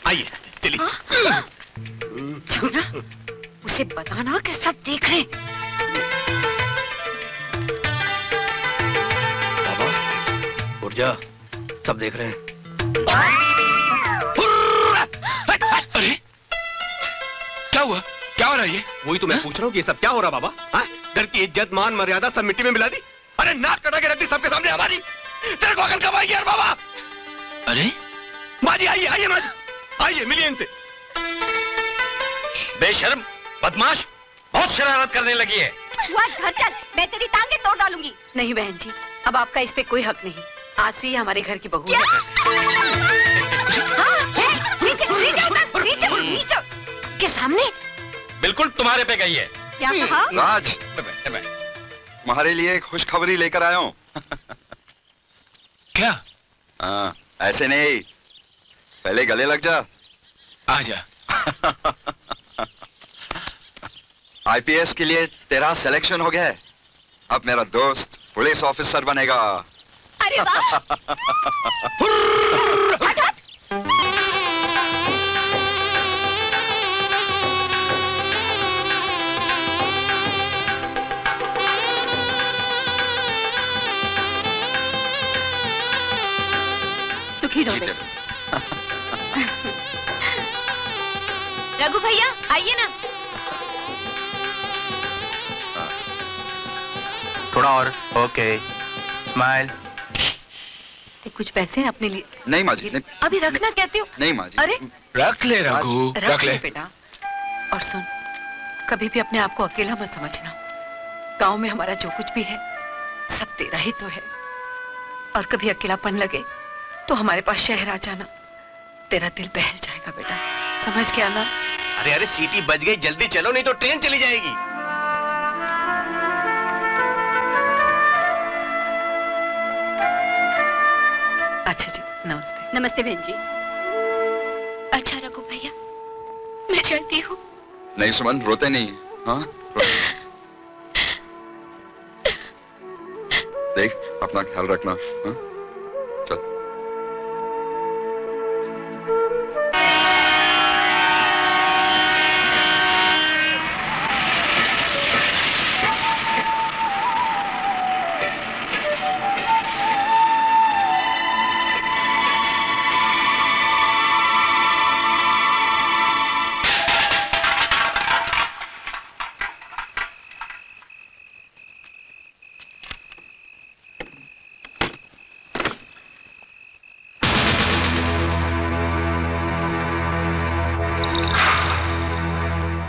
आइए चलिए। उसे बताना कि सब देख रहे। बाबा उठ जा, सब देख रहे हैं। अरे क्या हुआ? क्या हो रहा है ये? वही तो मैं पूछ रहा हूँ कि ये सब क्या हो रहा बाबा? घर की इज्जत मान मर्यादा सब मिट्टी में मिला दी। अरे नाक कटा के रख दी सबके सामने हमारी। तेरे को अकल कब आएगी यार बाबा? अरे माँ जी आइए माँ जी, आइए मिलिए इनसे। बेशर्म, बदमाश, बहुत शरारत करने लगी है। घर चल, मैं तेरी टांगे तोड़ डालूंगी। नहीं बहन जी, अब आपका इस पे कोई हक नहीं। आज से ही हमारे घर की बहू है। नीचे के सामने बिल्कुल तुम्हारे पे गई है। क्या कहा? राज, तुम्हारे लिए एक खुशखबरी लेकर आया हूँ। क्या? हाँ, ऐसे नहीं, पहले गले लग जा। आजा। आईपीएस के लिए तेरा सिलेक्शन हो गया है। अब मेरा दोस्त पुलिस ऑफिसर बनेगा। अरे वाह! सुखी रहो। रघु भैया आइए ना। थोड़ा और। Okay, smile. कुछ पैसे अपने लिए? नहीं माँ जी, नहीं। अभी रखना कहती हूँ। नहीं माँ जी। अरे रख ले रघु, रख ले बेटा। और सुन, कभी भी अपने आप को अकेला मत समझना। गांव में हमारा जो कुछ भी है सब तेरा ही तो है। और कभी अकेलापन लगे तो हमारे पास शहर आ जाना, तेरा दिल बहल जाएगा बेटा। समझ के आना। अरे अरे सीटी बज गई, जल्दी चलो नहीं तो ट्रेन चली जाएगी। अच्छा जी, नमस्ते। नमस्ते बहन जी। अच्छा रघु भैया, मैं चलती हूँ। नहीं सुमन, रोते नहीं। हाँ, देख अपना ख्याल रखना। हाँ? चल।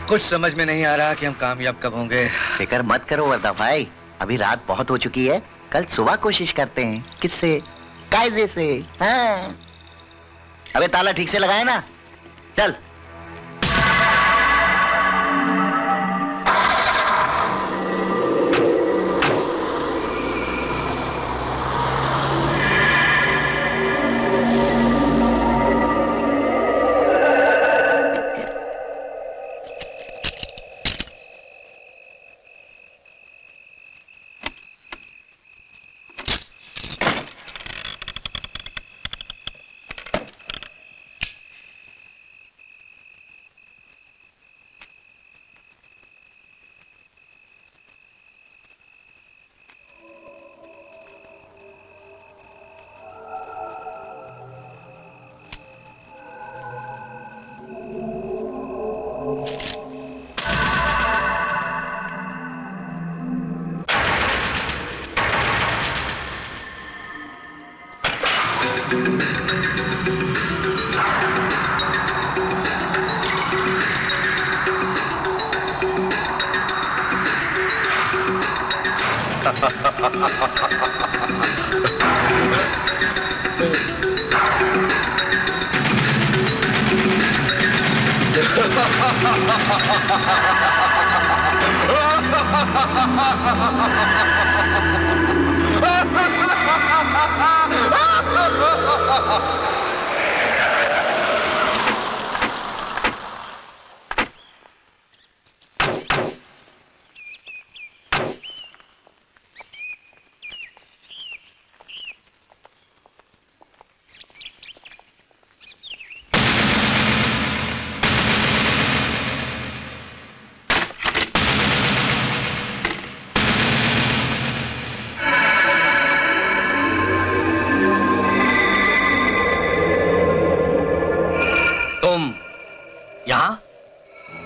कुछ समझ में नहीं आ रहा कि हम कामयाब कब होंगे। फिक्र मत करो वर्दा भाई, अभी रात बहुत हो चुकी है। कल सुबह कोशिश करते हैं। किससे? कायदे से। हाँ। अबे ताला ठीक से लगाए ना। चल।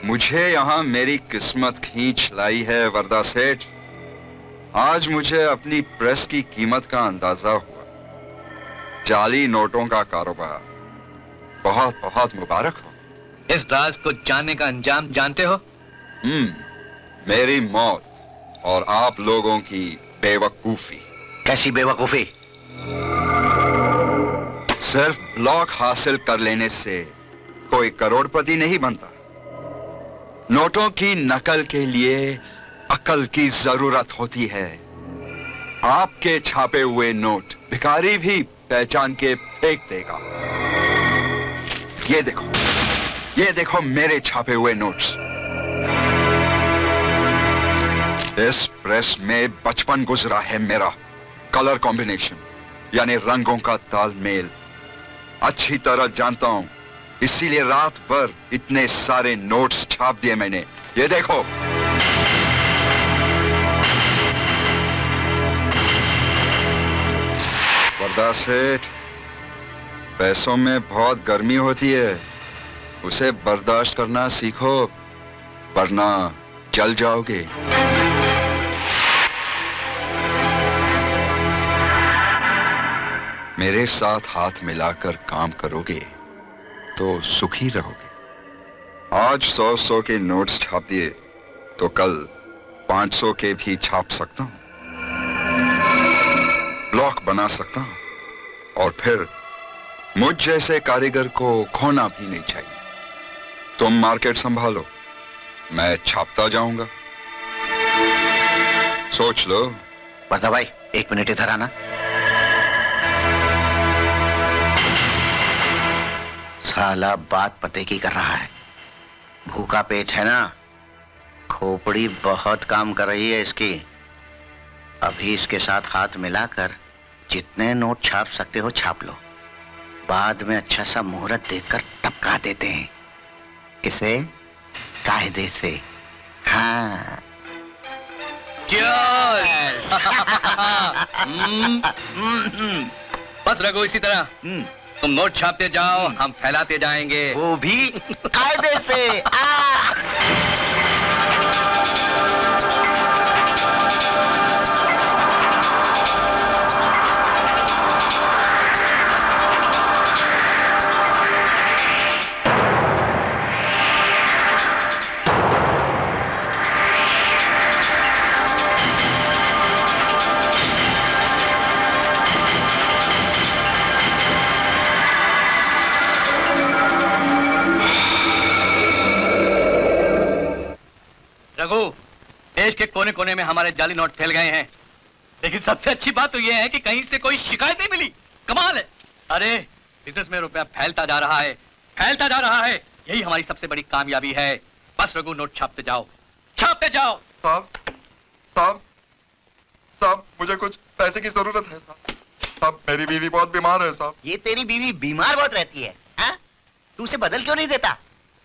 मुझे यहाँ मेरी किस्मत खींच लाई है वर्दा सेठ। आज मुझे अपनी प्रेस की कीमत का अंदाजा हुआ। जाली नोटों का कारोबार। बहुत बहुत मुबारक हो। इस राज को जानने का अंजाम जानते हो? मेरी मौत और आप लोगों की बेवकूफी। कैसी बेवकूफी। सिर्फ ब्लॉक हासिल कर लेने से कोई करोड़पति नहीं बनता। नोटों की नकल के लिए अकल की जरूरत होती है। आपके छापे हुए नोट भिखारी भी पहचान के फेंक देगा। ये देखो मेरे छापे हुए नोट्स। इस प्रेस में बचपन गुजरा है मेरा। कलर कॉम्बिनेशन यानी रंगों का तालमेल अच्छी तरह जानता हूं, इसीलिए रात भर इतने सारे नोट्स छाप दिए मैंने। ये देखो। वर्दा सेठ, पैसों में बहुत गर्मी होती है, उसे बर्दाश्त करना सीखो वरना जल जाओगे। मेरे साथ हाथ मिलाकर काम करोगे तो सुखी रहोगे। आज 100-100 के नोट्स छाप दिए तो कल 500 के भी छाप सकता हूं, ब्लॉक बना सकता हूं और फिर मुझ जैसे कारीगर को खोना भी नहीं चाहिए। तुम मार्केट संभालो, मैं छापता जाऊंगा। सोच लो। वर्दा भाई 1 मिनट इधर आना। साला बात पते की कर रहा है। भूखा पेट है ना, खोपड़ी बहुत काम कर रही है इसकी। अभी इसके साथ हाथ मिलाकर जितने नोट छाप सकते हो छाप लो, बाद में अच्छा सा मुहूर्त देखकर टपका देते हैं इसे कायदे से। हाँ। Cheers! बस रघु इसी तरह तुम नोट छापते जाओ, हम फैलाते जाएंगे, वो भी कायदे से। रघु, देश के कोने कोने में हमारे जाली नोट फैल गए हैं, लेकिन सबसे अच्छी बात तो यह है कि कहीं से कोई शिकायत नहीं मिली। कमाल है। अरे बिजनेस में रुपया फैलता जा रहा है, फैलता जा रहा है। यही हमारी सबसे बड़ी कामयाबी है। बस रघु नोट छापते जाओ, छापते जाओ। साहब मुझे कुछ पैसे की जरूरत है साहब। मेरी बीवी बहुत बीमार है साहब। ये तेरी बीवी बीमार बहुत रहती है, हाँ? तू उसे बदल क्यों नहीं देता?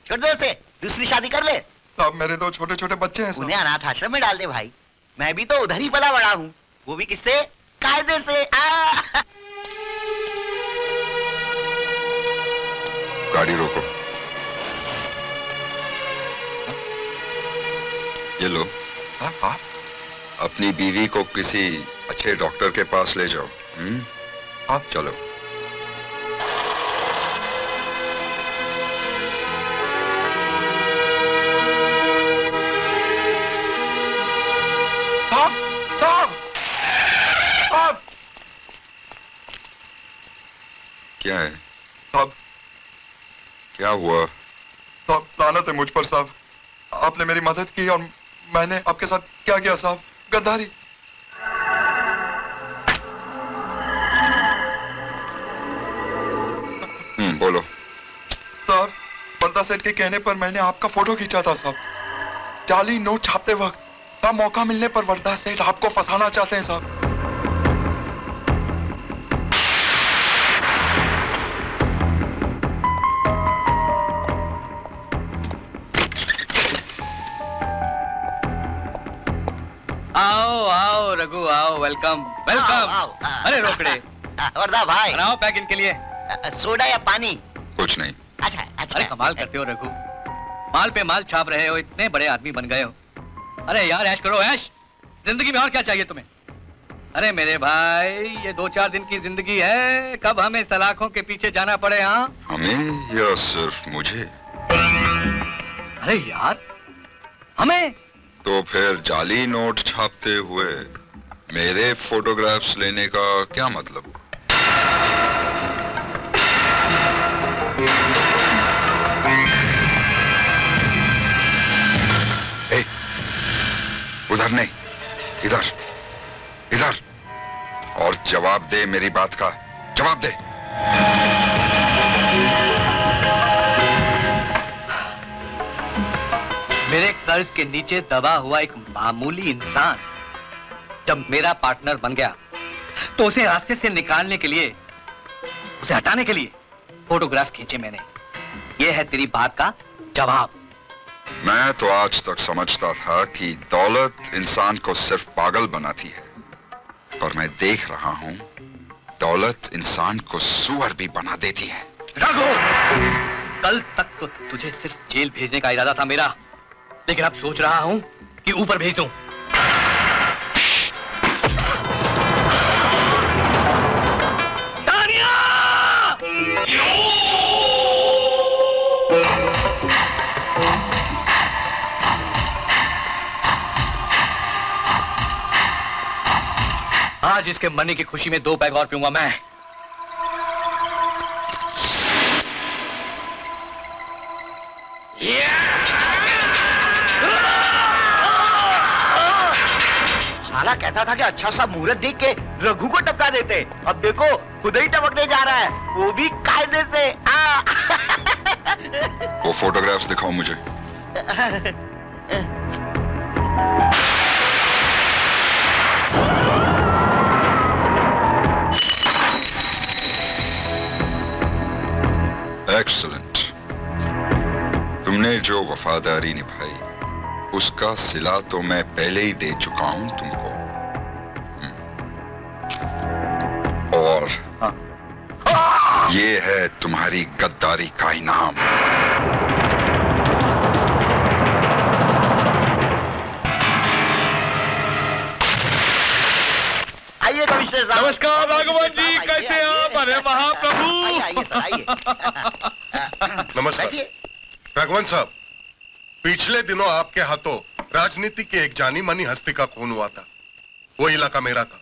छोड़ दे उसे, दूसरी शादी कर ले। साहब मेरे 2 छोटे-छोटे बच्चे हैं। उन्हें अनाथ आश्रम में डाल दे भाई। मैं भी तो उधर ही पला बड़ा हूँ, वो भी किससे? कायदे से। गाड़ी रोको। ये लो साहब, अपनी बीवी को किसी अच्छे डॉक्टर के पास ले जाओ। आप चलो। क्या है साहब? क्या हुआ? साहब लानत है मुझ पर साहब। आपने मेरी मदद की और मैंने आपके साथ क्या किया साहब? गद्दारी। बोलो साहब। वर्दा सेठ के कहने पर मैंने आपका फोटो खींचा था साहब। जाली नोट छापते वक्त साहब मौका मिलने पर वर्दा सेठ आपको फंसाना चाहते हैं साहब। आओ आओ रघु आओ, वेलकम वेलकम। अरे रोकड़े। वर्दा भाई बनाओ पैक इनके लिए। सोडा या पानी? कुछ नहीं। अच्छा। अरे कमाल करते हो रघु, माल पे माल छाप रहे हो, इतने बड़े आदमी बन गए हो। अरे यार ऐश करो ऐश, जिंदगी में और क्या चाहिए तुम्हें? अरे मेरे भाई ये 2-4 दिन की जिंदगी है, कब हमें सलाखों के पीछे जाना पड़े। हाँ हमें या सिर्फ मुझे? अरे यार हमें। तो फिर जाली नोट छापते हुए मेरे फोटोग्राफ्स लेने का क्या मतलब? उधर नहीं, इधर इधर। और जवाब दे, मेरी बात का जवाब दे। मेरे कर्ज के नीचे दबा हुआ एक मामूली इंसान जब मेरा पार्टनर बन गया तो उसे रास्ते से निकालने के लिए, उसे हटाने के लिए फोटोग्राफ्स खींचे मैंने। ये है तेरी बात का जवाब। मैं तो आज तक समझता था कि दौलत इंसान को सिर्फ पागल बनाती है, पर मैं देख रहा हूं दौलत इंसान को सुअर भी बना देती है। राघव, कल तक तो तुझे सिर्फ जेल भेजने का इरादा था मेरा, लेकिन अब सोच रहा हूं कि ऊपर भेज दूं। आज इसके मरने की खुशी में 2 पैग और पीऊंगा मैं। साला कहता था कि अच्छा सा मुहूर्त देख के रघु को टपका देते, अब देखो खुद ही टपकने जा रहा है, वो भी कायदे से। वो फोटोग्राफ्स दिखाओ मुझे। एक्सीलेंट। तुमने जो वफादारी निभाई उसका सिला तो मैं पहले ही दे चुका हूं तुमको। और ये है तुम्हारी गद्दारी का इनाम। आइए कमिश्नर साहब। नमस्कार राघवन जी, कैसे आप? अरे महाप्रभु। आइए सर, आइए। नमस्कार राघवन साहब। पिछले दिनों आपके हाथों राजनीति की एक जानी मानी हस्ती का खून हुआ था। वो इलाका मेरा था।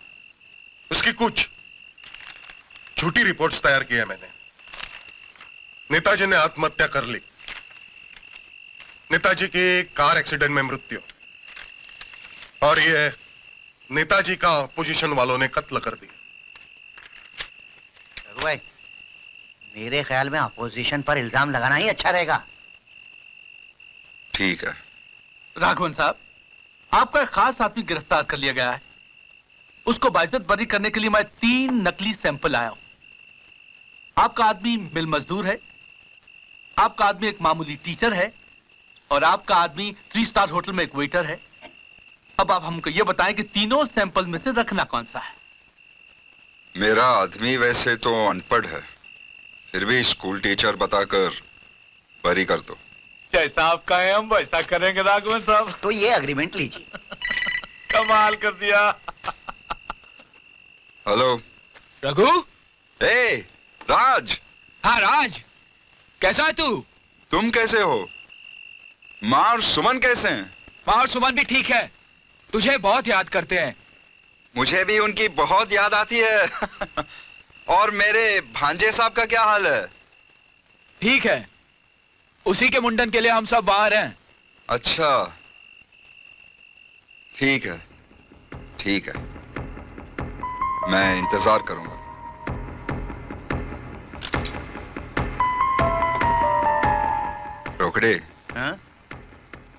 उसकी कुछ झूठी रिपोर्ट्स तैयार की है मैंने। नेताजी ने आत्महत्या कर ली, नेताजी की कार एक्सीडेंट में मृत्यु, और ये नेताजी का अपोजिशन वालों ने कत्ल कर दिया। भाई, मेरे ख्याल में अपोजिशन पर इल्जाम लगाना ही अच्छा रहेगा। ठीक है। राघवन साहब, आपका एक खास आदमी गिरफ्तार कर लिया गया है। उसको बाइज्जत बरी करने के लिए मैं 3 नकली सैंपल आया हूं। आपका आदमी मिल मजदूर है, आपका आदमी एक मामूली टीचर है, और आपका आदमी 3 स्टार होटल में एक वेटर है। अब आप हमको ये बताएं कि तीनों सैंपल में से रखना कौन सा है? मेरा आदमी वैसे तो अनपढ़ है, फिर भी स्कूल टीचर बताकर बरी कर दो। जैसा आप कहें हम वैसा करेंगे राघवन साहब। तो ये एग्रीमेंट लीजिए। कमाल कर दिया। हेलो रघु। ए राज। हाँ राज, कैसा है तू? तुम कैसे हो? माँ और सुमन कैसे हैं? माँ और सुमन भी ठीक है, तुझे बहुत याद करते हैं। मुझे भी उनकी बहुत याद आती है। और मेरे भांजे साहब का क्या हाल है? ठीक है, उसी के मुंडन के लिए हम सब बाहर हैं। अच्छा, ठीक है ठीक है, मैं इंतजार करूंगा। रोकड़े,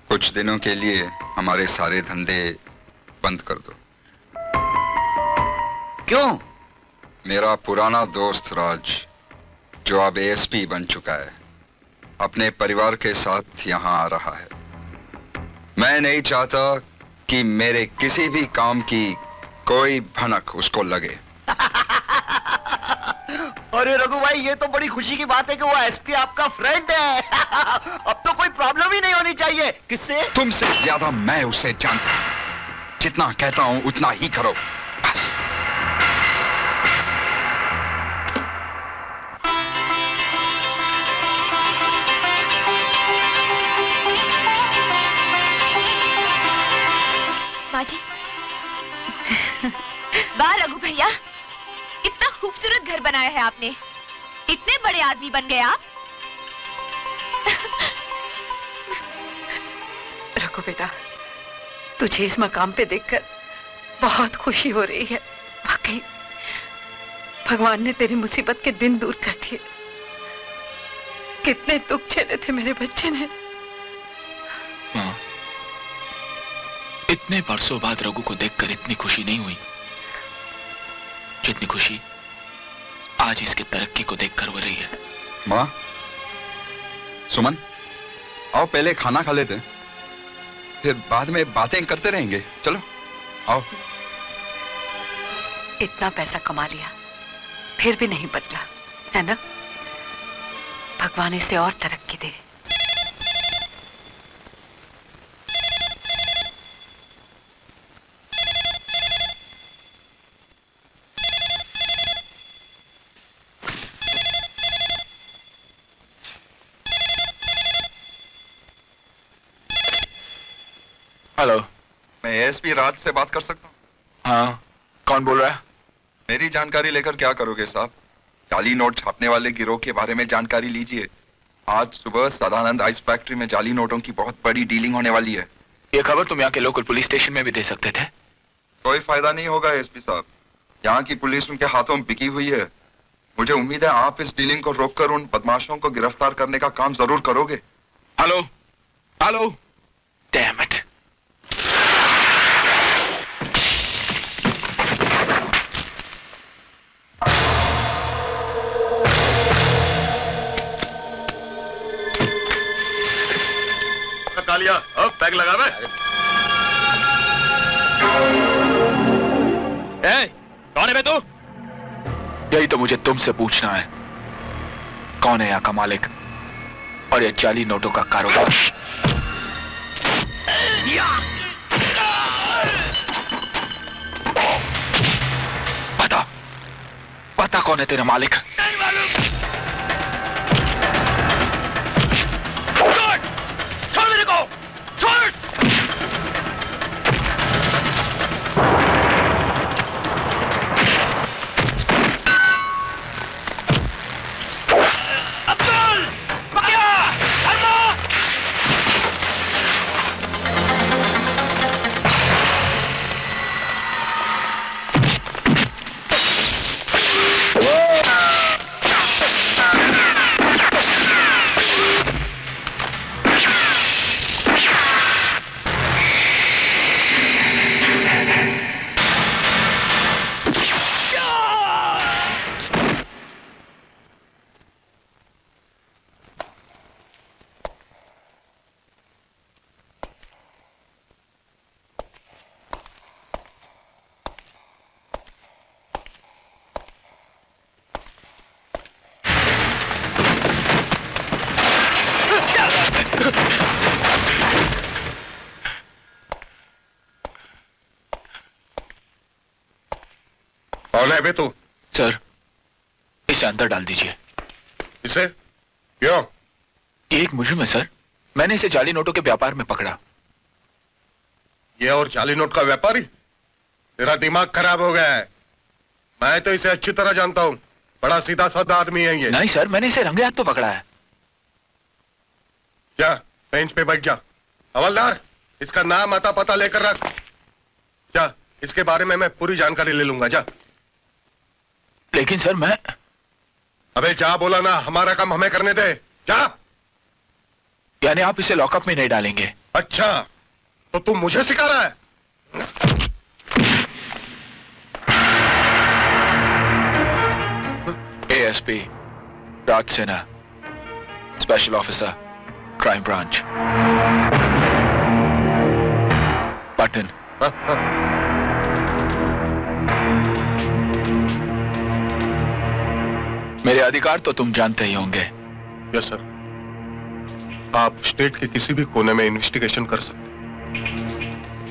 कुछ दिनों के लिए हमारे सारे धंधे बंद कर दो। क्यों? मेरा पुराना दोस्त राज, जो अब एएसपी बन चुका है, अपने परिवार के साथ यहां आ रहा है। मैं नहीं चाहता कि मेरे किसी भी काम की कोई भनक उसको लगे। अरे रघु भाई, ये तो बड़ी खुशी की बात है कि वो एसपी आपका फ्रेंड है। अब तो कोई प्रॉब्लम ही नहीं होनी चाहिए। किससे? तुमसे ज्यादा मैं उसे जानता हूं। जितना कहता हूं उतना ही करो, बस। बाजी वाह रघु भैया, इतना खूबसूरत घर बनाया है आपने। इतने बड़े आदमी बन गए आप। रघु बेटा, तुझे इस मकाम पे देखकर बहुत खुशी हो रही है। वाकई भगवान ने तेरी मुसीबत के दिन दूर कर दिए। कितने दुख झेले थे मेरे बच्चे ने। माँ, इतने बरसों बाद रघु को देखकर इतनी खुशी नहीं हुई जितनी खुशी आज इसके तरक्की को देखकर हो रही है। माँ, सुमन, आओ पहले खाना खा लेते हैं, फिर बाद में बातें करते रहेंगे। चलो आओ। इतना पैसा कमा लिया फिर भी नहीं बदला, है ना? भगवान इसे और तरक्की दे। हेलो, मैं एएसपी राज से बात कर सकता हूँ? हाँ, कौन बोल रहा है? मेरी जानकारी लेकर क्या करोगे साहब? जाली नोट छापने वाले गिरोह के बारे में जानकारी लीजिए। आज सुबह सदानंद आइस फैक्ट्री में जाली नोटों की बहुत बड़ी डीलिंग होने वाली है। ये खबर तुम यहाँ के लोकल पुलिस स्टेशन में भी दे सकते थे। कोई फायदा नहीं होगा एसपी साहब, यहाँ की पुलिस उनके हाथों में बिकी हुई है। मुझे उम्मीद है आप इस डीलिंग को रोककर उन बदमाशों को गिरफ्तार करने का काम जरूर करोगे। Hello, hello, damn it. Kalia, अब पैक लगा मैं। कौन है बे तू? यही तो मुझे तुमसे पूछना है, कौन है यहाँ का मालिक और ये जाली नोटों का कारोबार? बता, बता कौन है तेरा मालिक? छोड़ मेरे को, छोड़! अब्दुल, पकड़ा! अल्लाह! कौन है बे तू? सर, इसे अंदर डाल दीजिए। इसे? क्यों? ये एक मुजरिम है सर, मैंने इसे जाली नोटों के व्यापार में पकड़ा। ये और जाली नोट का व्यापारी? तेरा दिमाग खराब हो गया है। मैं तो इसे अच्छी तरह जानता हूँ, बड़ा सीधा साधा आदमी है ये। नहीं सर, मैंने इसे रंगे हाथ तो पकड़ा है। जा, बेंच पे बैठ जा। हवलदार, इसका नाम आता पता लेकर रख। जा, इसके बारे में मैं पूरी जानकारी ले लूंगा। जा। लेकिन सर मैं... अबे जा बोला ना, हमारा काम हमें करने दे। जा। यानी आप इसे लॉकअप में नहीं डालेंगे? अच्छा, तो तुम मुझे सिखा रहा है? ASP Raj Sinha, special officer, crime branch, button. मेरे अधिकार तो तुम जानते ही होंगे। यस सर, आप स्टेट के किसी भी कोने में इन्वेस्टिगेशन कर सकते,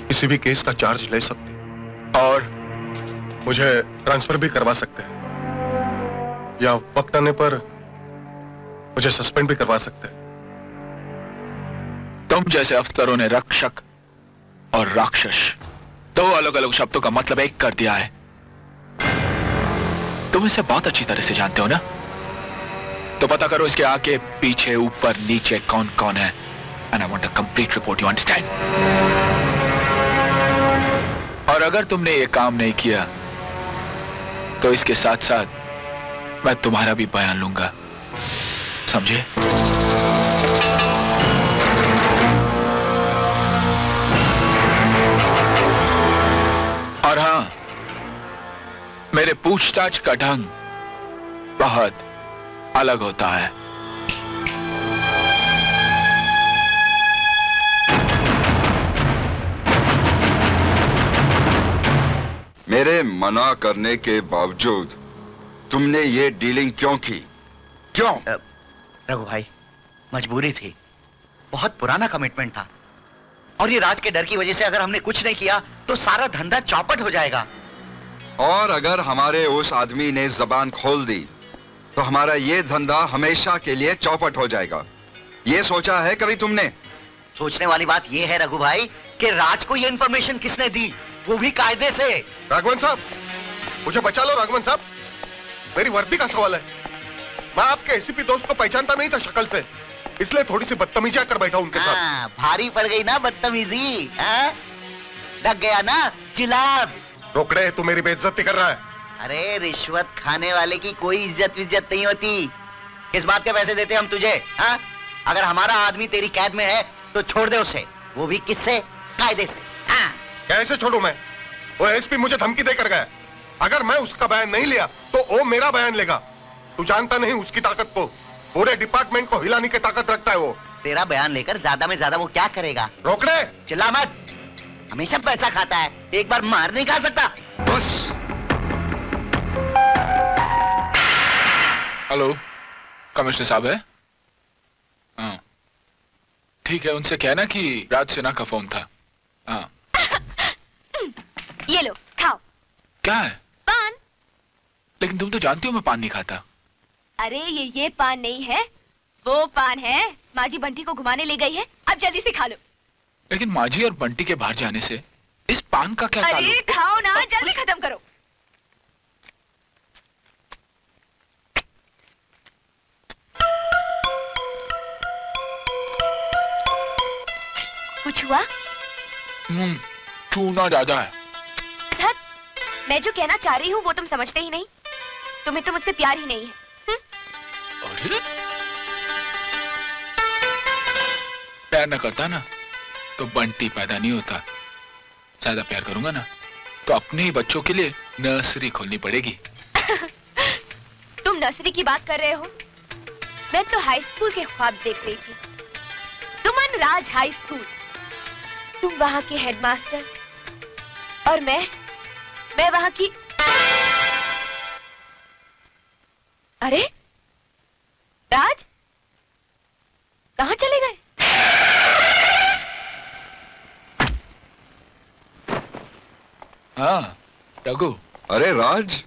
किसी भी केस का चार्ज ले सकते और मुझे ट्रांसफर भी करवा सकते हैं, या वक्त आने पर मुझे सस्पेंड भी करवा सकते हैं। तुम जैसे अफसरों ने रक्षक और राक्षस दो अलग अलग शब्दों का मतलब एक कर दिया है। तुम इसे बहुत अच्छी तरह से जानते हो ना, तो पता करो इसके आगे पीछे ऊपर नीचे कौन कौन है। And I want a complete report, you understand? और अगर तुमने ये काम नहीं किया तो इसके साथ साथ मैं तुम्हारा भी बयान लूंगा, समझे? और हां, मेरे पूछताछ का ढंग बहुत अलग होता है। मेरे मना करने के बावजूद तुमने ये डीलिंग क्यों की? क्यों? रघु भाई, मजबूरी थी, बहुत पुराना कमिटमेंट था, और ये राज के डर की वजह से अगर हमने कुछ नहीं किया तो सारा धंधा चौपट हो जाएगा। और अगर हमारे उस आदमी ने जबान खोल दी तो हमारा ये धंधा हमेशा के लिए चौपट हो जाएगा। ये सोचा है कभी तुमने? सोचने वाली बात ये है रघु भाई कि राज को ये इंफॉर्मेशन किसने दी, वो भी कायदे से। राघवन साहब, मुझे बचा लो राघवन साहब, मेरी वर्दी का सवाल है। मैं आपके एसीपी दोस्त को पहचानता नहीं था शक्ल से, इसलिए थोड़ी सी बदतमीजी कर बैठा उनके साथ। भारी पड़ गई ना बदतमीजी, लग गया ना जिलाब। रोकड़े, तू मेरी बेइज्जती कर रहा है। अरे रिश्वत खाने वाले की कोई इज्जत विज्जत नहीं होती। किस बात के पैसे देते हम तुझे? हाँ? अगर हमारा आदमी तेरी कैद में है तो छोड़ दे उसे, वो भी किससे? कायदे से। हाँ? कैसे छोड़ू मैं? वो एसपी मुझे धमकी देकर गया, अगर मैं उसका बयान नहीं लिया तो वो मेरा बयान लेगा। तू जानता नहीं उसकी ताकत को, पूरे डिपार्टमेंट को हिलाने की ताकत रखता है वो। तेरा बयान लेकर ज्यादा में ज्यादा वो क्या करेगा? रोकड़े, चिल्ला मत, हमेशा पैसा खाता है, एक बार मार नहीं खा सकता। बस। हेलो, कमिश्नर साहब है? हाँ ठीक है, उनसे कहना कि राज सिन्हा का फोन था। हाँ। ये लो खाओ। क्या है? पान। लेकिन तुम तो जानती हो मैं पान नहीं खाता। अरे ये पान नहीं है, वो पान है। माँ जी बंटी को घुमाने ले गई है, अब जल्दी से खा लो। लेकिन माजी और बंटी के बाहर जाने से इस पान का क्या ताल्लुक? अरे खाओ ना, जल्दी खत्म करो। कुछ हुआ? चूना ज्यादा है। धत, मैं जो कहना चाह रही हूँ वो तुम समझते ही नहीं। तुम्हें तो मुझसे प्यार ही नहीं है। अरे प्यार न करता ना तो बंटी पैदा नहीं होता। ज्यादा प्यार करूंगा ना तो अपने ही बच्चों के लिए नर्सरी खोलनी पड़ेगी। तुम नर्सरी की बात कर रहे हो? मैं तो हाई स्कूल के ख्वाब देख रही थी। सुमन राज हाई स्कूल, तुम वहां के हेडमास्टर और मैं वहां की। अरे राज कहां चले गए? हाँ रघु। अरे राज,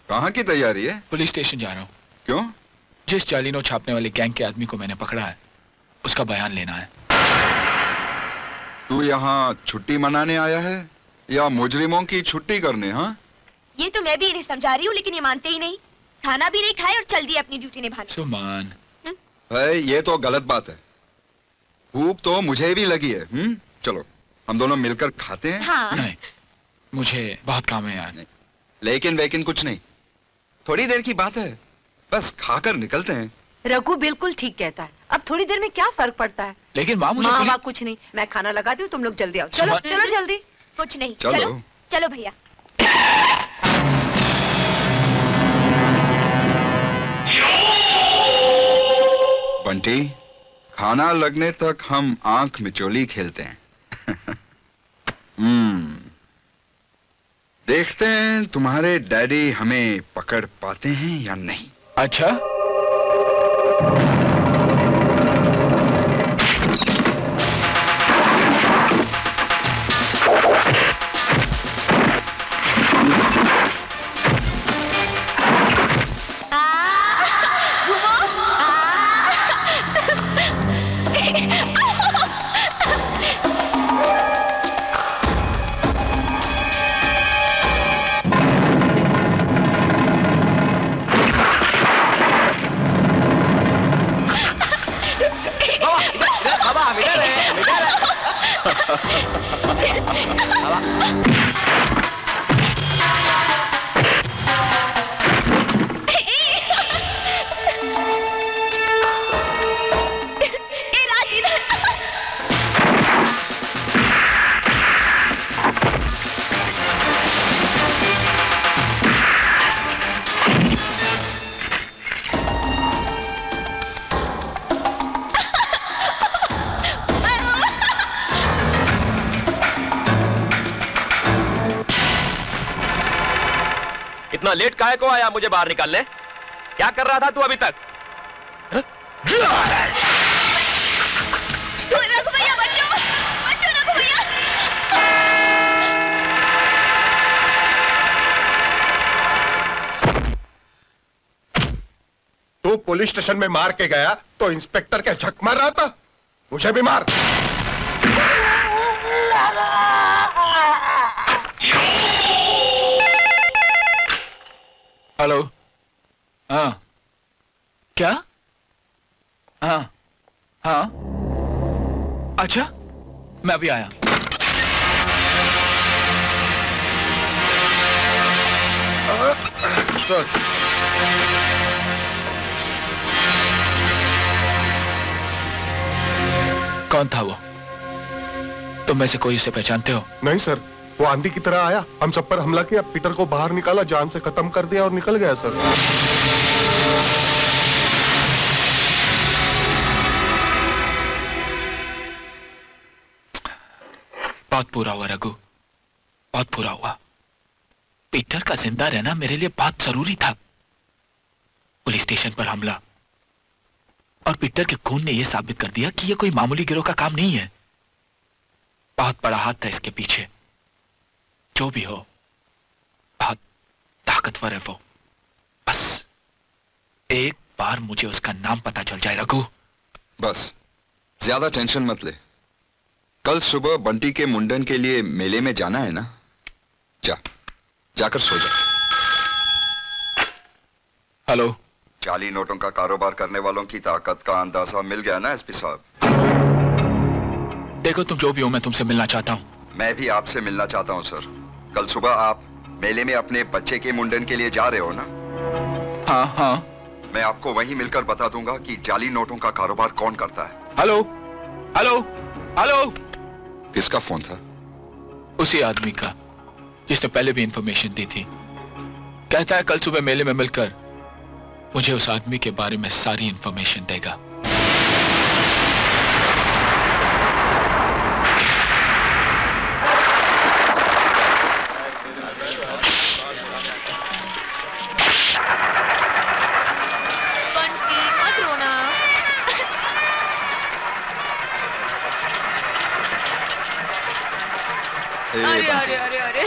कहाँ की तैयारी है? पुलिस स्टेशन जा रहा हूँ। क्यों? जिस जाली नोट छापने वाले गैंग के आदमी को मैंने पकड़ा है उसका बयान लेना है। तू यहाँ छुट्टी मनाने आया है या मुजरिमों की छुट्टी करने? हाँ, ये तो मैं भी इन्हें समझा रही हूँ लेकिन ये मानते ही नहीं। खाना भी नहीं खाए और चल दिए अपनी ड्यूटी निभाने। सुमन, ये तो गलत बात है। भूख तो मुझे भी लगी है। चलो हम दोनों मिलकर खाते हैं। हाँ। नहीं, मुझे बहुत काम है यार। लेकिन कुछ नहीं, थोड़ी देर की बात है, बस खाकर निकलते हैं। रघु बिल्कुल ठीक कहता है, अब थोड़ी देर में क्या फर्क पड़ता है। लेकिन माँ मुझे माँ कुछ नहीं, मैं खाना लगा दूं, तुम लोग जल्दी आओ। चलो चलो जल्दी। कुछ नहीं, चलो चलो भैया। बंटी, खाना लगने तक हम आंख मिचोली खेलते हैं। देखते हैं तुम्हारे डैडी हमें पकड़ पाते हैं या नहीं। अच्छा, इतना लेट काहे को आया मुझे बाहर निकालने? क्या कर रहा था तू अभी तक? रघु भैया बच्चों, बच्चों रघु भैया। तू पुलिस स्टेशन में मार के गया तो इंस्पेक्टर क्या झक मार रहा था? मुझे भी मार। हेलो। हाँ क्या? हाँ हाँ अच्छा मैं अभी आया। सर कौन था वो? तुम में से कोई उसे पहचानते हो? नहीं सर, वो आंधी की तरह आया, हम सब पर हमला किया, पीटर को बाहर निकाला, जान से खत्म कर दिया और निकल गया सर। बहुत बुरा हुआ रघु, बहुत बुरा हुआ। पीटर का जिंदा रहना मेरे लिए बहुत जरूरी था। पुलिस स्टेशन पर हमला और पीटर के खून ने यह साबित कर दिया कि यह कोई मामूली गिरोह का काम नहीं है। बहुत बड़ा हाथ था इसके पीछे। जो भी हो, बहुत ताकतवर है वो। बस एक बार मुझे उसका नाम पता चल जाए रघु। बस ज्यादा टेंशन मत ले। कल सुबह बंटी के मुंडन के लिए मेले में जाना है ना? जाकर सो जा। हेलो। जाली नोटों का कारोबार करने वालों की ताकत का अंदाजा मिल गया ना एसपी साहब? देखो तुम जो भी हो, मैं तुमसे मिलना चाहता हूं। मैं भी आपसे मिलना चाहता हूं सर। कल सुबह आप मेले में अपने बच्चे के मुंडन के लिए जा रहे हो ना? हाँ हाँ। मैं आपको वहीं मिलकर बता दूंगा कि जाली नोटों का कारोबार कौन करता है। Hello hello hello. किसका फोन था? उसी आदमी का जिसने पहले भी इंफॉर्मेशन दी थी। कहता है कल सुबह मेले में मिलकर मुझे उस आदमी के बारे में सारी इंफॉर्मेशन देगा। अरे अरे अरे अरे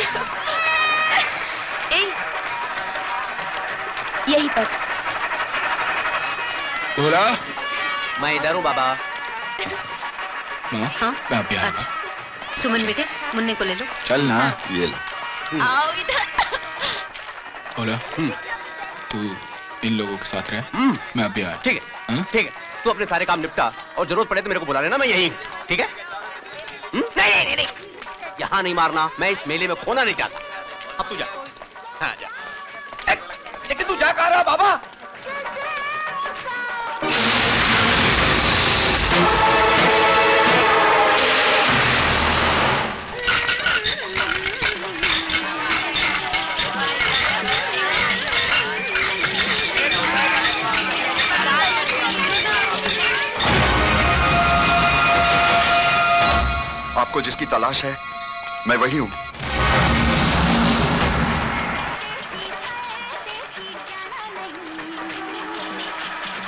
यहीं पर। बोला? मैं इधर हूँ बाबा। हाँ? मैं अभी आया। अच्छा सुमन बेटे, मुन्ने को ले लो। चल ना। ये लो। आओ इधर। बोला? तू इन लोगों के साथ रहे, मैं अभी आया। ठीक है ठीक है, तू अपने सारे काम निपटा और जरूरत पड़े तो मेरे को बुला लेना, मैं यहीं हूँ। ठीक है? नहीं नहीं नहीं, यहाँ नहीं मारना, मैं इस मेले में खोना नहीं चाहता। अब तू जा। हाँ जा। लेकिन तू जा कहाँ रहा बाबा? आपको जिसकी तलाश है मैं वही हूं।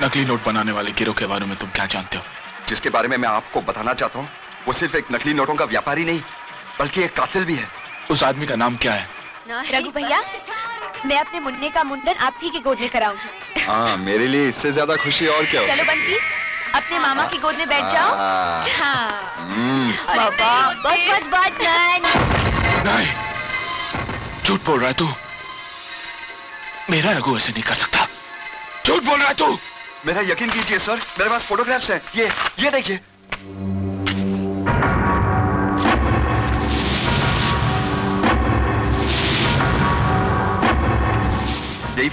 नकली नोट बनाने वाले गिरोह के बारे में तुम क्या जानते हो? जिसके बारे में मैं आपको बताना चाहता हूं वो सिर्फ एक नकली नोटों का व्यापारी नहीं बल्कि एक कातिल भी है। उस आदमी का नाम क्या है? रघु भैया, मैं अपने मुन्ने का मुंडन आप ही की गोद में कराऊंगी। हाँ, मेरे लिए इससे ज्यादा खुशी और क्या हो? चलो बंटी, अपने मामा की गोद में बैठ जाओ। हाँ। बाबा बस बस बस। नहीं, झूठ बोल रहा है तू। मेरा रघु ऐसे नहीं कर सकता। झूठ बोल रहा है तू। मेरा यकीन कीजिए सर, मेरे पास फोटोग्राफ्स हैं। ये देखिए।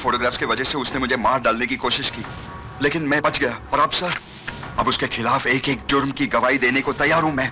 फोटोग्राफ्स की वजह से उसने मुझे मार डालने की कोशिश की, लेकिन मैं बच गया। और अब सर, अब उसके खिलाफ एक एक जुर्म की गवाही देने को तैयार हूं मैं।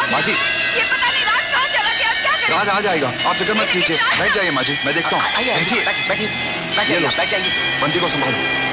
माजी, ये पता नहीं राज कहाँ चला गया, क्या करें? राज आ जाएगा, आप फिक्र मत कीजिए। बैठ जाइए माजी, मैं देखता हूँ। बैठिए, बैठ जाइए। बंदी को संभालो।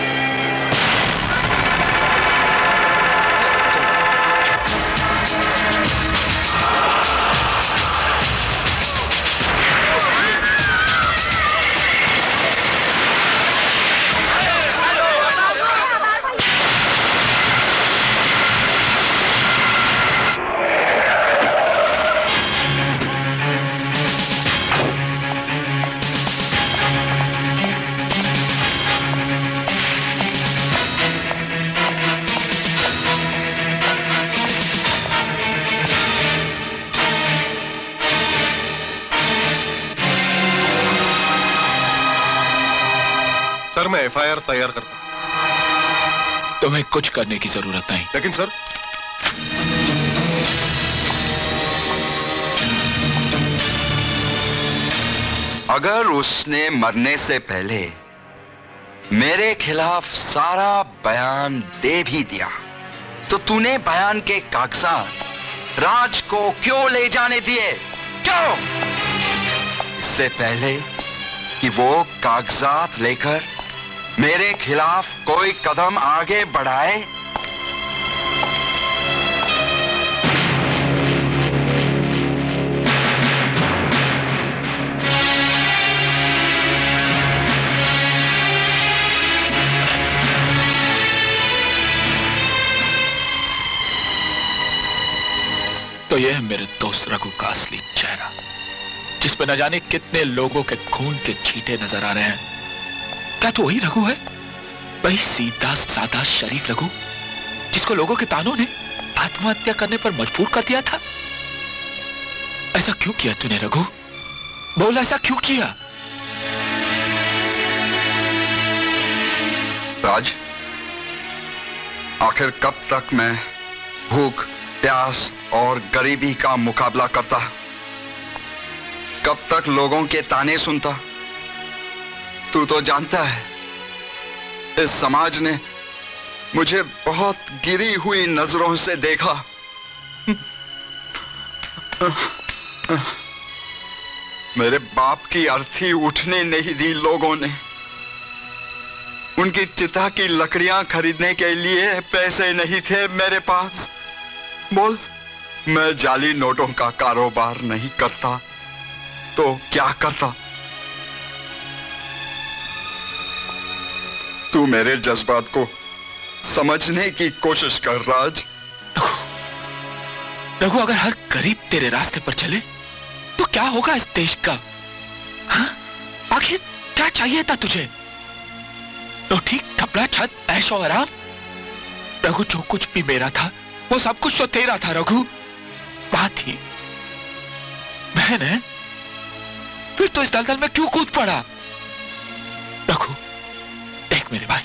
सर, मैं एफआईआर तैयार करता हूं। तुम्हें कुछ करने की जरूरत नहीं। लेकिन सर, अगर उसने मरने से पहले मेरे खिलाफ सारा बयान दे भी दिया, तो तूने बयान के कागजात राज को क्यों ले जाने दिए? क्यों? इससे पहले कि वो कागजात लेकर मेरे खिलाफ कोई कदम आगे बढ़ाए। तो यह है मेरे दोस्त रघु का असली चेहरा, जिस पर न जाने कितने लोगों के खून के छींटे नजर आ रहे हैं। क्या तो वही रघु है? वही सीधा साधा शरीफ रघु जिसको लोगों के तानों ने आत्महत्या करने पर मजबूर कर दिया था? ऐसा क्यों किया तूने रघु? बोल, ऐसा क्यों किया? राज, आखिर कब तक मैं भूख, प्यास और गरीबी का मुकाबला करता? कब तक लोगों के ताने सुनता? तू तो जानता है, इस समाज ने मुझे बहुत गिरी हुई नजरों से देखा। मेरे बाप की अर्थी उठने नहीं दी लोगों ने। उनकी चिता की लकड़ियां खरीदने के लिए पैसे नहीं थे मेरे पास। बोल, मैं जाली नोटों का कारोबार नहीं करता तो क्या करता? तू मेरे जज्बात को समझने की कोशिश कर राज। रघु, अगर हर गरीब तेरे रास्ते पर चले तो क्या होगा इस देश का? हाँ? आखिर क्या चाहिए था तुझे? रोटी, कपड़ा, छत, ऐशो आराम? रघु, जो कुछ भी मेरा था वो सब कुछ तो तेरा था रघु। बात थी बहन है, फिर तो इस दलदल में क्यों कूद पड़ा? रघु, देख मेरे भाई,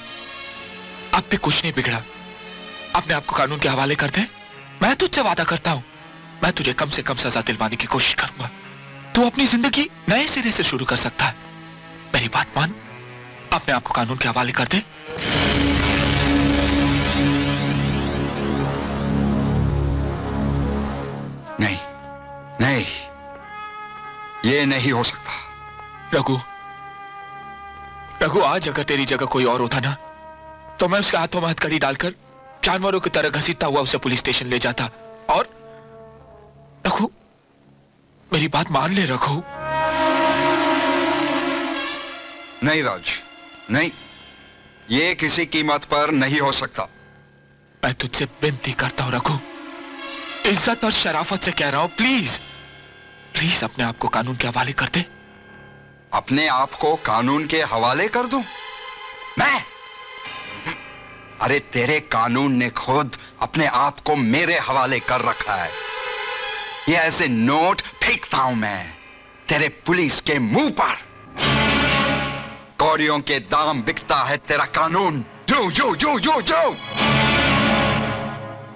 अब भी कुछ नहीं बिगड़ा। अपने आप को कानून के हवाले कर दे। मैं तुझसे वादा करता हूं, मैं तुझे कम से कम सजा दिलवाने की कोशिश करूंगा। तू अपनी जिंदगी नए सिरे से शुरू कर सकता है। मेरी बात मान, अपने आप को कानून के हवाले कर दे। नहीं, नहीं, ये नहीं हो सकता। रघु, रघु, आज अगर तेरी जगह कोई और होता ना, तो मैं उसके हाथों में हथकड़ी डालकर जानवरों की तरह घसीटता हुआ उसे पुलिस स्टेशन ले जाता। और रघु, मेरी बात मान ले रघु। नहीं राज, नहीं, ये किसी कीमत पर नहीं हो सकता। मैं तुझसे विनती करता हूं रघु, इज्जत और शराफत से कह रहा हूं, प्लीज प्लीज अपने आप को कानून के हवाले कर दे। अपने आप को कानून के हवाले कर दूं? मैं? अरे तेरे कानून ने खुद अपने आप को मेरे हवाले कर रखा है। ये ऐसे नोट फेंकता हूं मैं तेरे पुलिस के मुंह पर। कौड़ियों के दाम बिकता है तेरा कानून, जो जो जो जो जो,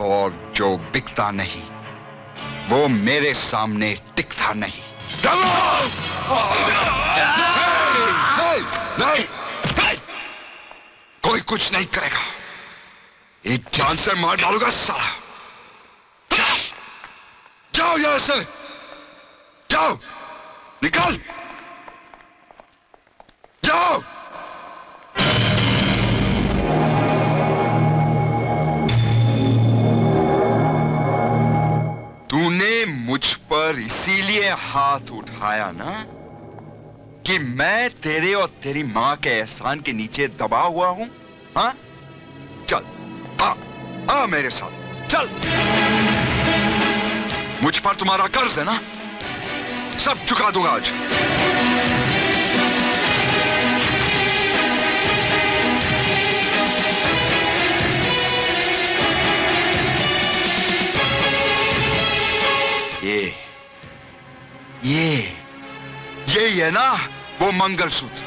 और जो बिकता नहीं वो मेरे सामने टिकता नहीं। नहीं, नहीं, नहीं, कोई कुछ नहीं करेगा, एक जान से मार डालूंगा साला। जाओ, जाओ यहां से, जाओ, निकल, जाओ। तूने मुझ पर इसीलिए हाथ उठाया ना कि मैं तेरे और तेरी मां के एहसान के नीचे दबा हुआ हूं? हाँ, चल, आ मेरे साथ, चल। मुझ पर तुम्हारा कर्ज है ना, सब चुका दूंगा आज। ये है ना वो मंगलसूत्र,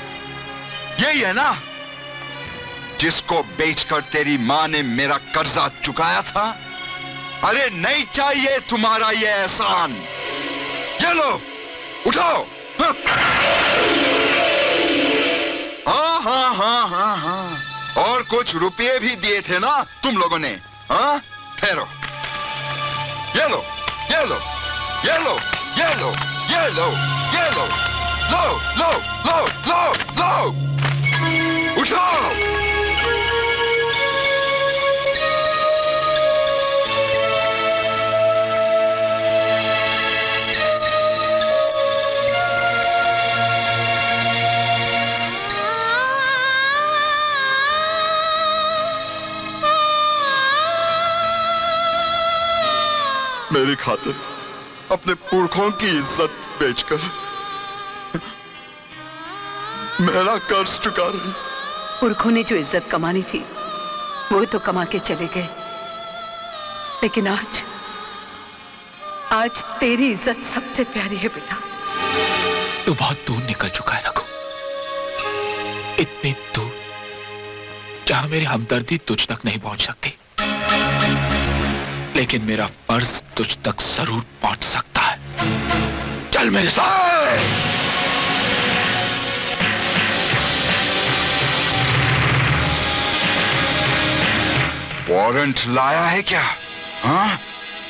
यही है ना जिसको बेचकर तेरी मां ने मेरा कर्जा चुकाया था। अरे नहीं चाहिए तुम्हारा ये एहसान, ये लो, उठाओ। हाँ हाँ हाँ हाँ हाँ, और कुछ रुपये भी दिए थे ना तुम लोगों ने। हाँ, ठहरो, ये लो, ये लो, ये लो, ये लो, ये लो, ये लो, लो लो लो लो लो, उठाओ। मेरी खातिर अपने पुरखों की इज्जत बेचकर मेरा कर्ज चुका रही। पुरखों ने जो इज्जत कमानी थी वो तो कमा के चले गए, लेकिन आज तेरी इज्जत सबसे प्यारी है बेटा। तू बहुत दूर निकल चुका है रघु, इतनी दूर जहां मेरी हमदर्दी तुझ तक नहीं पहुंच सकती, लेकिन मेरा फर्ज तुझ तक जरूर पहुंच सकता है। चल मेरे साथ। वारंट लाया है क्या? हाँ,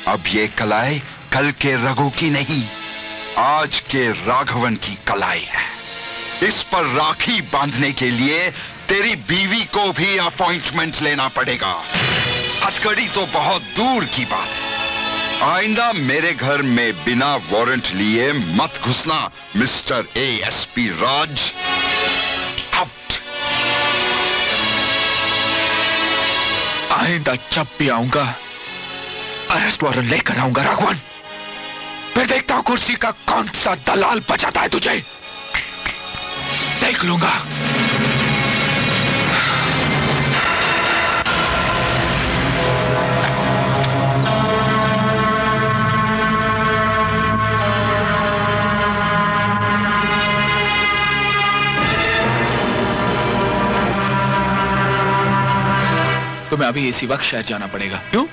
अब ये कलाई कल के रघु की नहीं, आज के राघवन की कलाई है। इस पर राखी बांधने के लिए तेरी बीवी को भी अपॉइंटमेंट लेना पड़ेगा। हथकड़ी तो बहुत दूर की बात है। आइंदा मेरे घर में बिना वारंट लिए मत घुसना मिस्टर एएसपी राज। आउट। आइंदा जब भी आऊंगा अरेस्ट वारंट लेकर आऊंगा राघवन, फिर देखता हूं कुर्सी का कौन सा दलाल बचाता है तुझे, देख लूंगा। तुम्हें अभी इसी वक्त शहर जाना पड़ेगा। क्यों?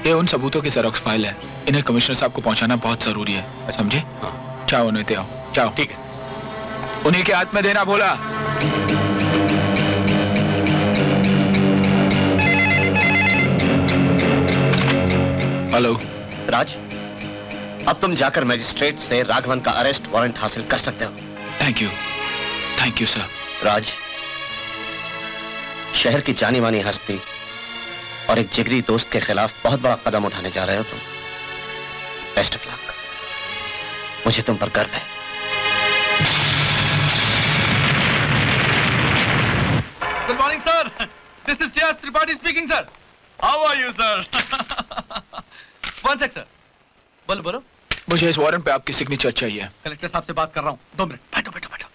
ये उन सबूतों की जेरॉक्स फाइल है, इन्हें कमिश्नर साहब को पहुंचाना बहुत जरूरी है, समझे? हाँ। चाहो उन्हें दे आओ, चाहो। ठीक है, उन्हीं के हाथ में देना बोला। हेलो राज, अब तुम जाकर मजिस्ट्रेट से राघवन का अरेस्ट वारंट हासिल कर सकते हो। Thank you sir. राज, शहर की जानी मानी हस्ती और एक जिगरी दोस्त के खिलाफ बहुत बड़ा कदम उठाने जा रहे हो तुम। Best of luck. मुझे तुम पर गर्व है। Good morning sir, this is जयस Tripathi speaking sir. How are you sir? One sec sir. बोलो बोलो। मुझे इस वारंट पे आपकी सिग्नेचर चाहिए। कलेक्टर साहब से बात कर रहा हूँ, 2 मिनट। बैठो बैठो बैठो।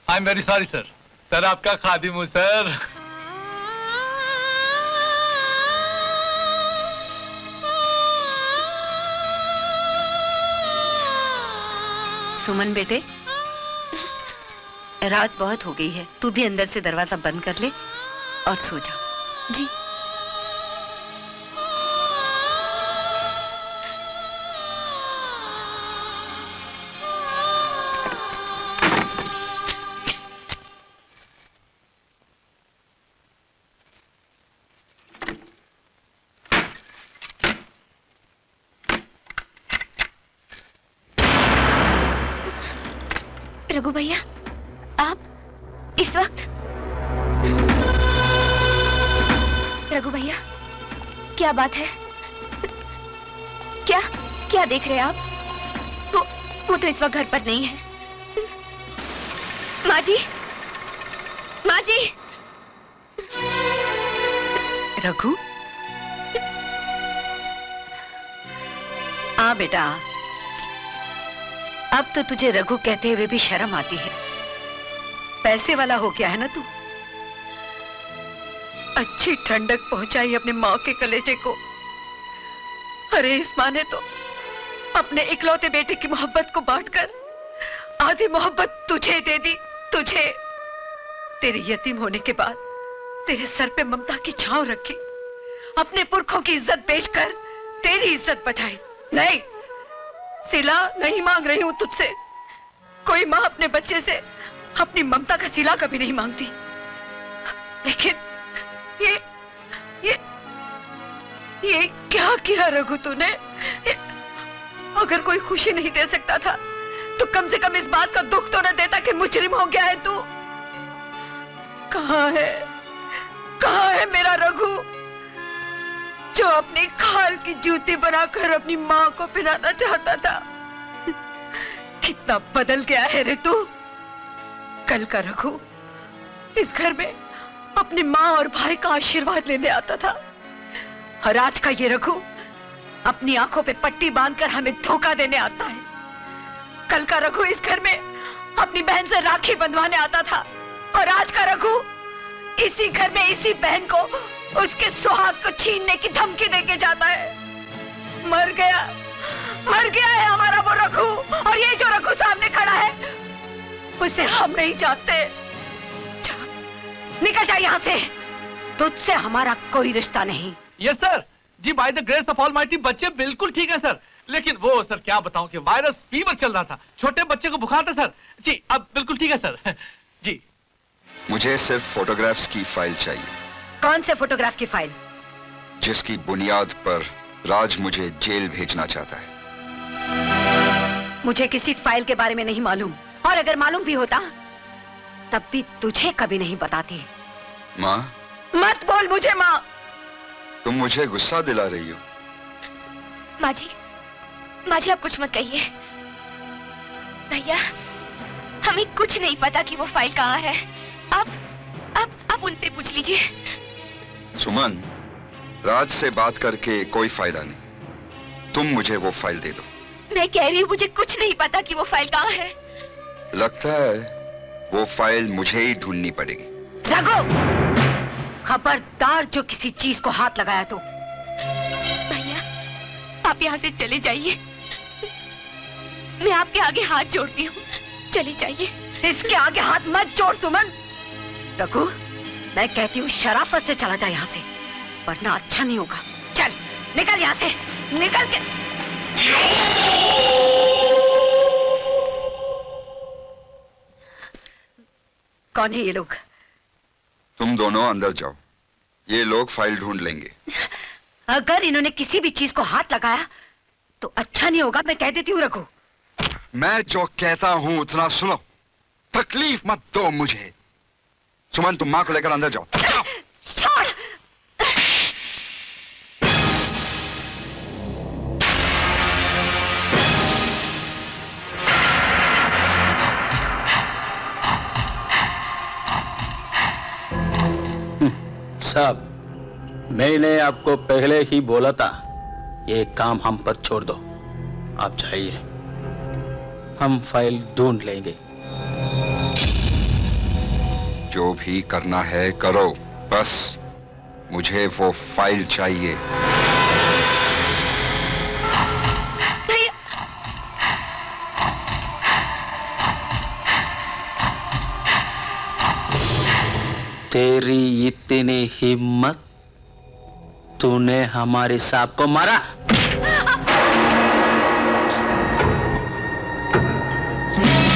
I am very sorry sir. Sir आपका खादिम हूँ सर। सुमन बेटे, रात बहुत हो गई है, तू भी अंदर से दरवाजा बंद कर ले और सो जा। जी। रघु भैया, आप इस वक्त? रघु भैया, क्या बात है? क्या क्या देख रहे हैं आप? वो तो इस वक्त घर पर नहीं है। माँ जी, माँ जी। रघु, आ बेटा, अब तो तुझे रघु कहते हुए भी शर्म आती है। पैसे वाला हो गया है ना तू। अच्छी ठंडक पहुंचाई अपने माँ के कलेजे को। अरे इस माँ ने तो अपने इकलौते बेटे की मोहब्बत को बांटकर आधी मोहब्बत तुझे दे दी। तुझे, तेरे यतीम होने के बाद तेरे सर पे ममता की छांव रखी, अपने पुरखों की इज्जत बेचकर तेरी इज्जत बचाई। नहीं, सिला नहीं मांग रही हूं तुझसे। कोई माँ अपने बच्चे से अपनी ममता का सिला कभी नहीं मांगती, लेकिन ये क्या किया रघु तूने? अगर कोई खुशी नहीं दे सकता था तो कम से कम इस बात का दुख तो न देता कि मुजरिम हो गया है तू। कहाँ है मेरा रघु, जो अपनी खाल की जूती बनाकर अपनी माँ को पहनाना चाहता था? कितना बदल गया है रे तू। कल का रघु इस घर में अपनी माँ और भाई का आशीर्वाद लेने आता था, और आज का ये रघु अपनी आंखों पे पट्टी बांधकर हमें धोखा देने आता है। कल का रघु इस घर में अपनी बहन से राखी बंधवाने आता था, और आज का रघु इसी घर में इसी बहन को उसके सुहाग को छीनने की धमकी देके जाता है। मर गया है हमारा वो रघु, और ये जो रघु सामने खड़ा है उसे हम नहीं चाहते। निकल जा यहाँ से, तुझसे हमारा कोई रिश्ता नहीं। Yes sir ji, by the grace of almighty बच्चे बिल्कुल ठीक है सर, लेकिन वो सर क्या बताऊं कि वायरस फीवर चल रहा था, छोटे बच्चे को बुखार था सर जी। अब बिल्कुल ठीक है सर जी। मुझे सिर्फ फोटोग्राफ्स की फाइल चाहिए। कौन से फोटोग्राफ की फाइल? जिसकी बुनियाद पर राज मुझे जेल भेजना चाहता है। मुझे किसी फाइल के बारे में नहीं मालूम, और अगर मालूम भी होता तब भी तुझे कभी नहीं बताती। माँ, मत बोल मुझे माँ। तुम मुझे गुस्सा दिला रही हो। माँ जी आप कुछ मत कहिए। भैया, हमें कुछ नहीं पता कि वो फाइल कहाँ है। आप उनसे पूछ लीजिए। सुमन, राज से बात करके कोई फायदा नहीं। तुम मुझे वो फाइल दे दो। मैं कह रही हूँ मुझे कुछ नहीं पता कि वो फाइल कहाँ है। लगता है वो फाइल मुझे ही ढूंढनी पड़ेगी। रघु, खबरदार जो किसी चीज को हाथ लगाया तो। भैया, आप यहाँ से चले जाइए। मैं आपके आगे हाथ जोड़ती हूँ, चले जाइए। इसके आगे हाथ मत जोड़ सुमन। रघु, मैं कहती हूँ शराफत से चला जा यहाँ से, वरना अच्छा नहीं होगा। चल निकल यहाँ से, निकल के। कौन है ये लोग? तुम दोनों अंदर जाओ, ये लोग फाइल ढूंढ लेंगे। अगर इन्होंने किसी भी चीज को हाथ लगाया तो अच्छा नहीं होगा, मैं कह देती हूँ रघु। मैं जो कहता हूं उतना सुनो, तकलीफ मत दो मुझे। सुमन, तुम मां को लेकर अंदर जाओ। छोड़। साहब, मैंने आपको पहले ही बोला था, ये काम हम पर छोड़ दो। आप जाइए, हम फाइल ढूंढ लेंगे। जो भी करना है करो, बस मुझे वो फाइल चाहिए। तेरी इतनी हिम्मत, तूने हमारे साहब को मारा?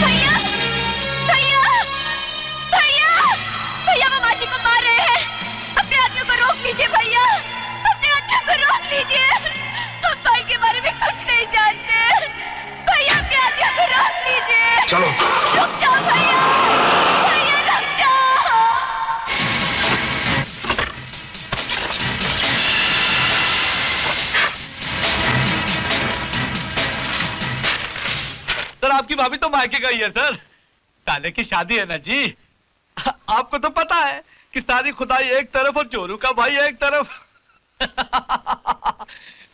भैया, भैया, भैया, भैया वो माँ जी को मार रहे हैं। अपने आदमियों को रोक लीजिए भैया, अपने आदमियों को रोक लीजिए। हम भाई के बारे में कुछ नहीं जानते। भैया अपने आदमियों को रोक लीजिए। चलो। रुक जाओ भैया, भैया रुक जाओ। सर आपकी भाभी तो मायके गई है सर। काले की शादी है ना जी। आपको तो पता है कि सारी खुदाई एक तरफ और जोरू का भाई एक तरफ।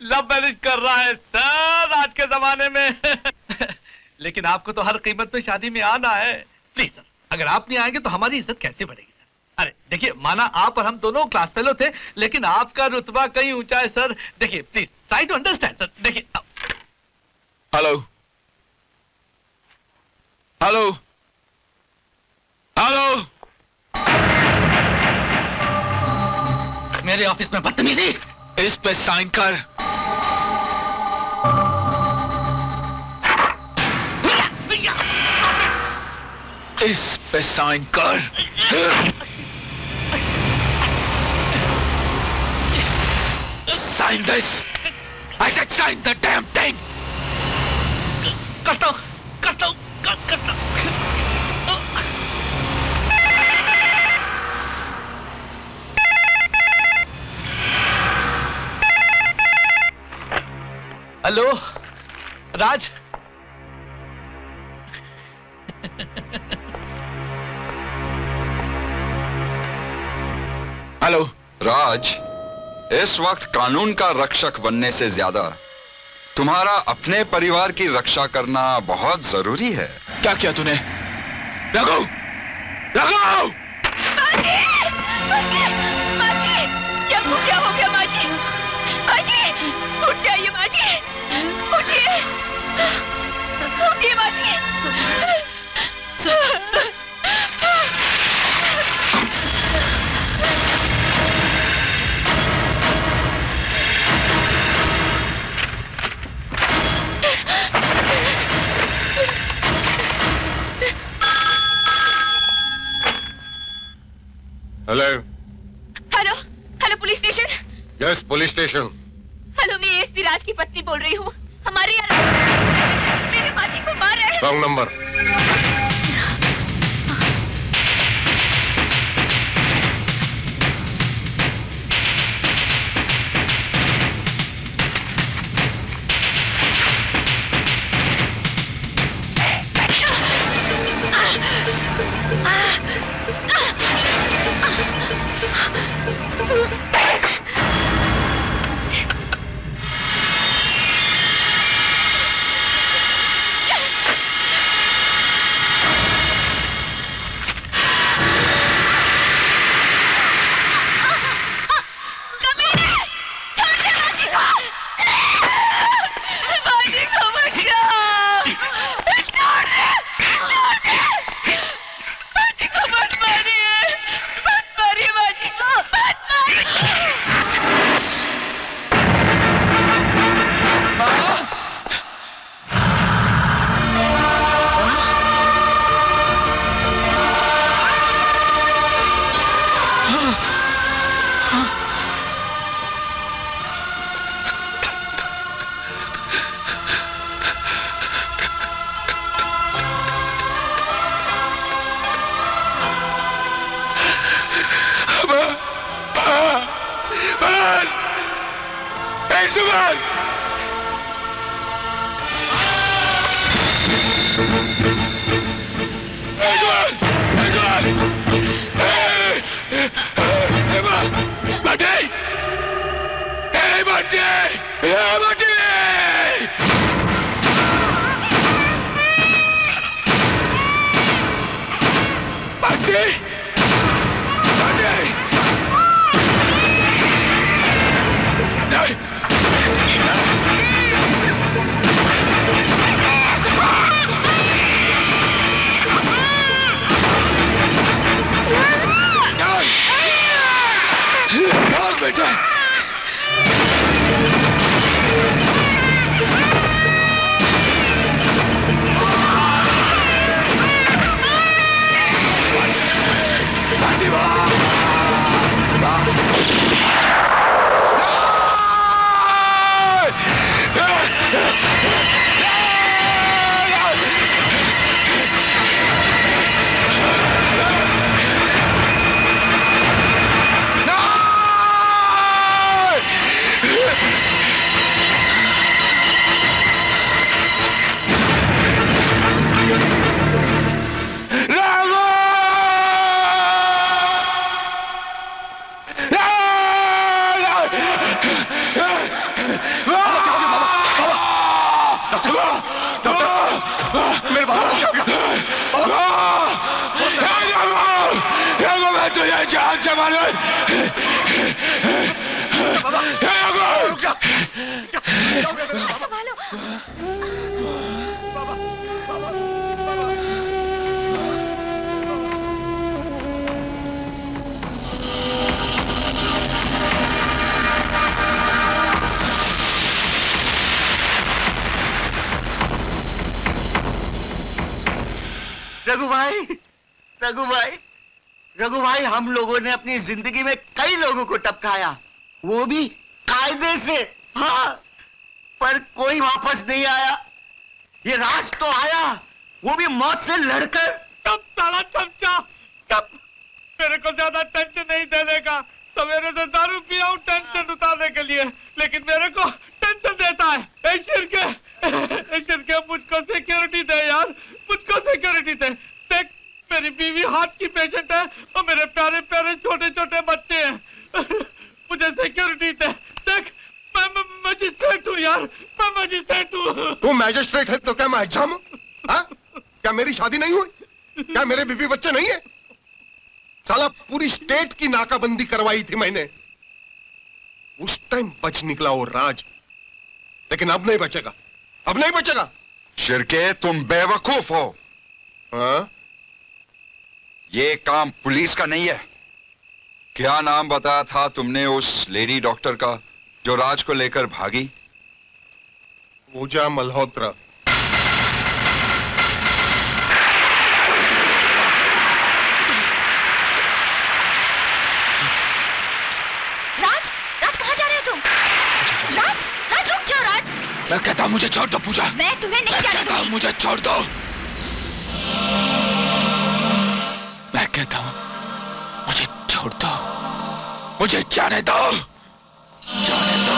लव मैरिज कर रहा है सर आज के जमाने में। लेकिन आपको तो हर कीमत पे शादी में आना है। प्लीज सर, अगर आप नहीं आएंगे तो हमारी इज्जत कैसे बढ़ेगी सर। अरे देखिए, माना आप और हम दोनों क्लास फेलो थे, लेकिन आपका रुतबा कहीं ऊंचा है सर। देखिए please try to understand sir. देखिए। हेलो हेलो हेलो, मेरे ऑफिस में बदतमीजी। इस पे साइन कर। इस पे साइन कर। Sign this. I said sign the damn thing. करता हूँ, करता हूँ, करता हूँ। हेलो राज। हेलो राज, इस वक्त कानून का रक्षक बनने से ज्यादा तुम्हारा अपने परिवार की रक्षा करना बहुत जरूरी है। क्या किया तूने? रघु! रघु! क्या हो गया माँ जी? माँ जी, उठ जाइए माँ जी, उठिए, उठिए माँ जी। Hello hello hello, police station. Yes, police station. Hello, मैं एसपी राज की पत्नी बोल रही हूँ। हमारे यहाँ मेरे माँ जी को मार रहे हैं। Wrong number. सुमन! रघु भाई, हम लोगों ने अपनी जिंदगी में कई लोगों को टपकाया, वो भी कायदे से। हाँ, पर कोई वापस नहीं आया। ये राज तो आया, वो भी मौत से लड़कर। तब साला चमचा, तब मेरे को ज्यादा टेंशन नहीं देने का। सवेरे से दारू पिया हूँ टेंशन उतारने के लिए, लेकिन मेरे को टेंशन देता है। ईश्वर के मुझको सिक्योरिटी दे यार, मुझको सिक्योरिटी दे। देख, मेरी बीवी हार्ट की पेशेंट है और मेरे प्यारे प्यारे छोटे छोटे बच्चे हैं। मुझे सिक्योरिटी दे। देख, मैं मजिस्ट्रेट हूँ यार, मैं मजिस्ट्रेट हूँ। तू मैजिस्ट्रेट है तो क्या मैं हज्जाम हूँ? क्या मेरी शादी नहीं हुई? क्या मेरे बीवी बच्चे नहीं है? साला पूरी स्टेट की नाकाबंदी करवाई थी मैंने। उस टाइम बच निकला वो राज, लेकिन अब नहीं बचेगा, अब नहीं बचेगा। शिरके, तुम बेवकूफ हो। हाँ? ये काम पुलिस का नहीं है। क्या नाम बताया था तुमने उस लेडी डॉक्टर का जो राज को लेकर भागी? पूजा मल्होत्रा। राज, राज कहाँ जा रहे हो तुम? राज, राज रुक जाओ राज। मैं कहता हूँ मुझे छोड़ दो पूजा। मैं तुम्हें नहीं जाने दूंगी। मुझे छोड़ दो। मैं कहता हूँ मुझे छोड़ दो, मुझे जाने दो, जाने दो।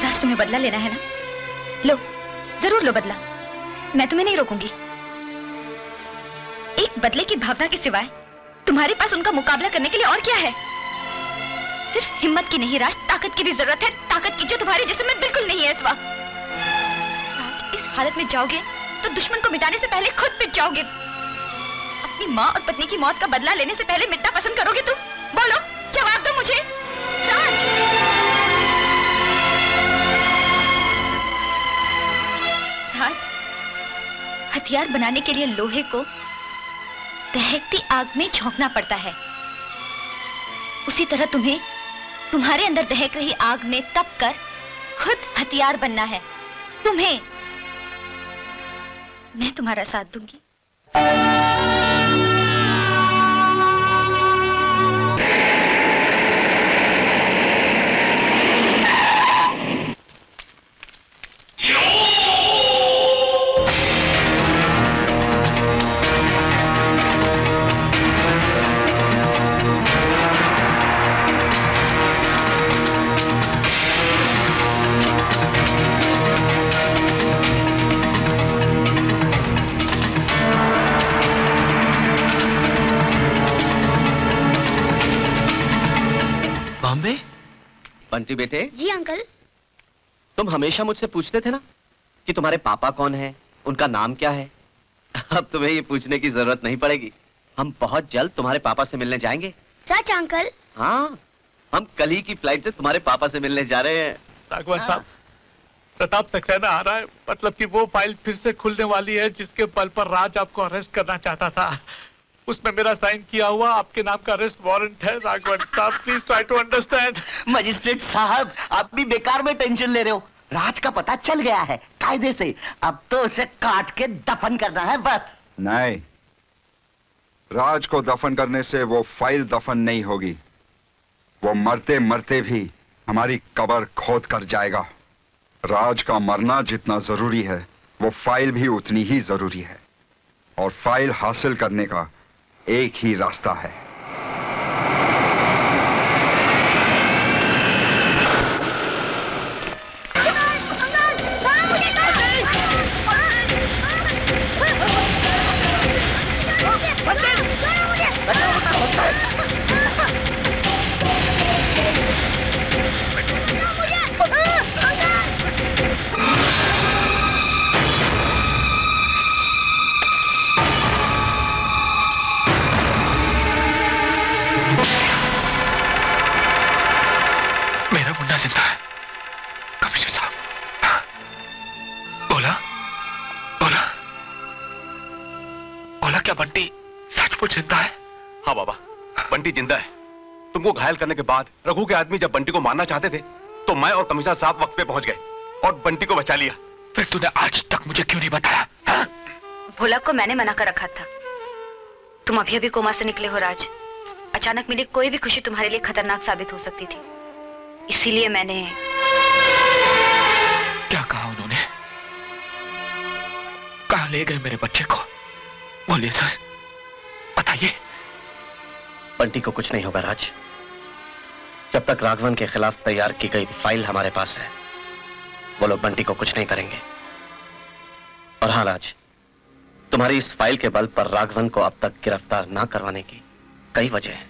राज, तुम्हें बदला लेना है ना? लो, जरूर लो बदला। मैं तुम्हें नहीं रोकूंगी। एक बदले की भावना के सिवाय तुम्हारे पास उनका मुकाबला करने के लिए और क्या है? सिर्फ हिम्मत की नहीं राज, ताकत की भी जरूरत है। ताकत की जो तुम्हारे जिस्म में बिल्कुल नहीं है इस वक्त। राज, इस हालत में जाओगे तो दुश्मन को मिटाने से पहले खुद मिट जाओगे। अपनी माँ और पत्नी की मौत का बदला लेने से पहले मिटना पसंद करोगे तुम? बोलो, जवाब दो मुझे राज। राज, हथियार बनाने के लिए लोहे को दहकती आग में झोंकना पड़ता है। उसी तरह तुम्हें तुम्हारे अंदर दहक रही आग में तप कर खुद हथियार बनना है। तुम्हें मैं तुम्हारा साथ दूंगी। बॉम्बे? बंटी बेटे। जी अंकल। तुम हमेशा मुझसे पूछते थे ना कि तुम्हारे पापा कौन है, उनका नाम क्या है। अब तुम्हें ये पूछने की जरूरत नहीं पड़ेगी। हम बहुत जल्द तुम्हारे पापा से मिलने जाएंगे। सच अंकल? हाँ, हम कल ही की फ्लाइट से तुम्हारे पापा से मिलने जा रहे हैं। राघवन साहब, प्रताप सक्सेना आ रहा है, मतलब कि वो फाइल फिर से खुलने वाली है जिसके बल पर राज आपको अरेस्ट करना चाहता था। उसमें मेरा साइन किया हुआ आपके नाम का अरेस्ट वारंट है। राघवन साहब, please try to understand. Magistrate साहब, आप भी बेकार में टेंशन ले रहे हो। राज का पता चल गया है कायदे से, अब तो उसे काट के दफन करना है बस। नहीं, राज को दफन करने से वो फाइल दफन नहीं होगी। वो मरते मरते भी हमारी कब्र खोद कर जाएगा। राज का मरना जितना जरूरी है, वो फाइल भी उतनी ही जरूरी है। और फाइल हासिल करने का एक ही रास्ता है। मेरा मुन्ना जिंदा है। कमिश्नर साहब, बोला बोला बोला, क्या बंटी सचमुच जिंदा है? हाँ बाबा, बंटी जिंदा है। तुमको घायल करने के बाद रघु के आदमी जब बंटी को मारना चाहते थे तो मैं और कमिश्नर साहब वक्त पे पहुंच गए और बंटी को बचा लिया। फिर तूने आज तक मुझे क्यों नहीं बताया? भोला को मैंने मना कर रखा था। तुम अभी अभी कोमा से निकले हो राज। अचानक मिली कोई भी खुशी तुम्हारे लिए खतरनाक साबित हो सकती थी, इसीलिए मैंने। क्या कहा उन्होंने? कहां ले गए मेरे बच्चे को? बोलिए सर, बताइए। बंटी को कुछ नहीं होगा राज। जब तक राघवन के खिलाफ तैयार की गई फाइल हमारे पास है, वो लोग बंटी को कुछ नहीं करेंगे। और हाँ राज, तुम्हारी इस फाइल के बल पर राघवन को अब तक गिरफ्तार ना करवाने की कई वजह हैं।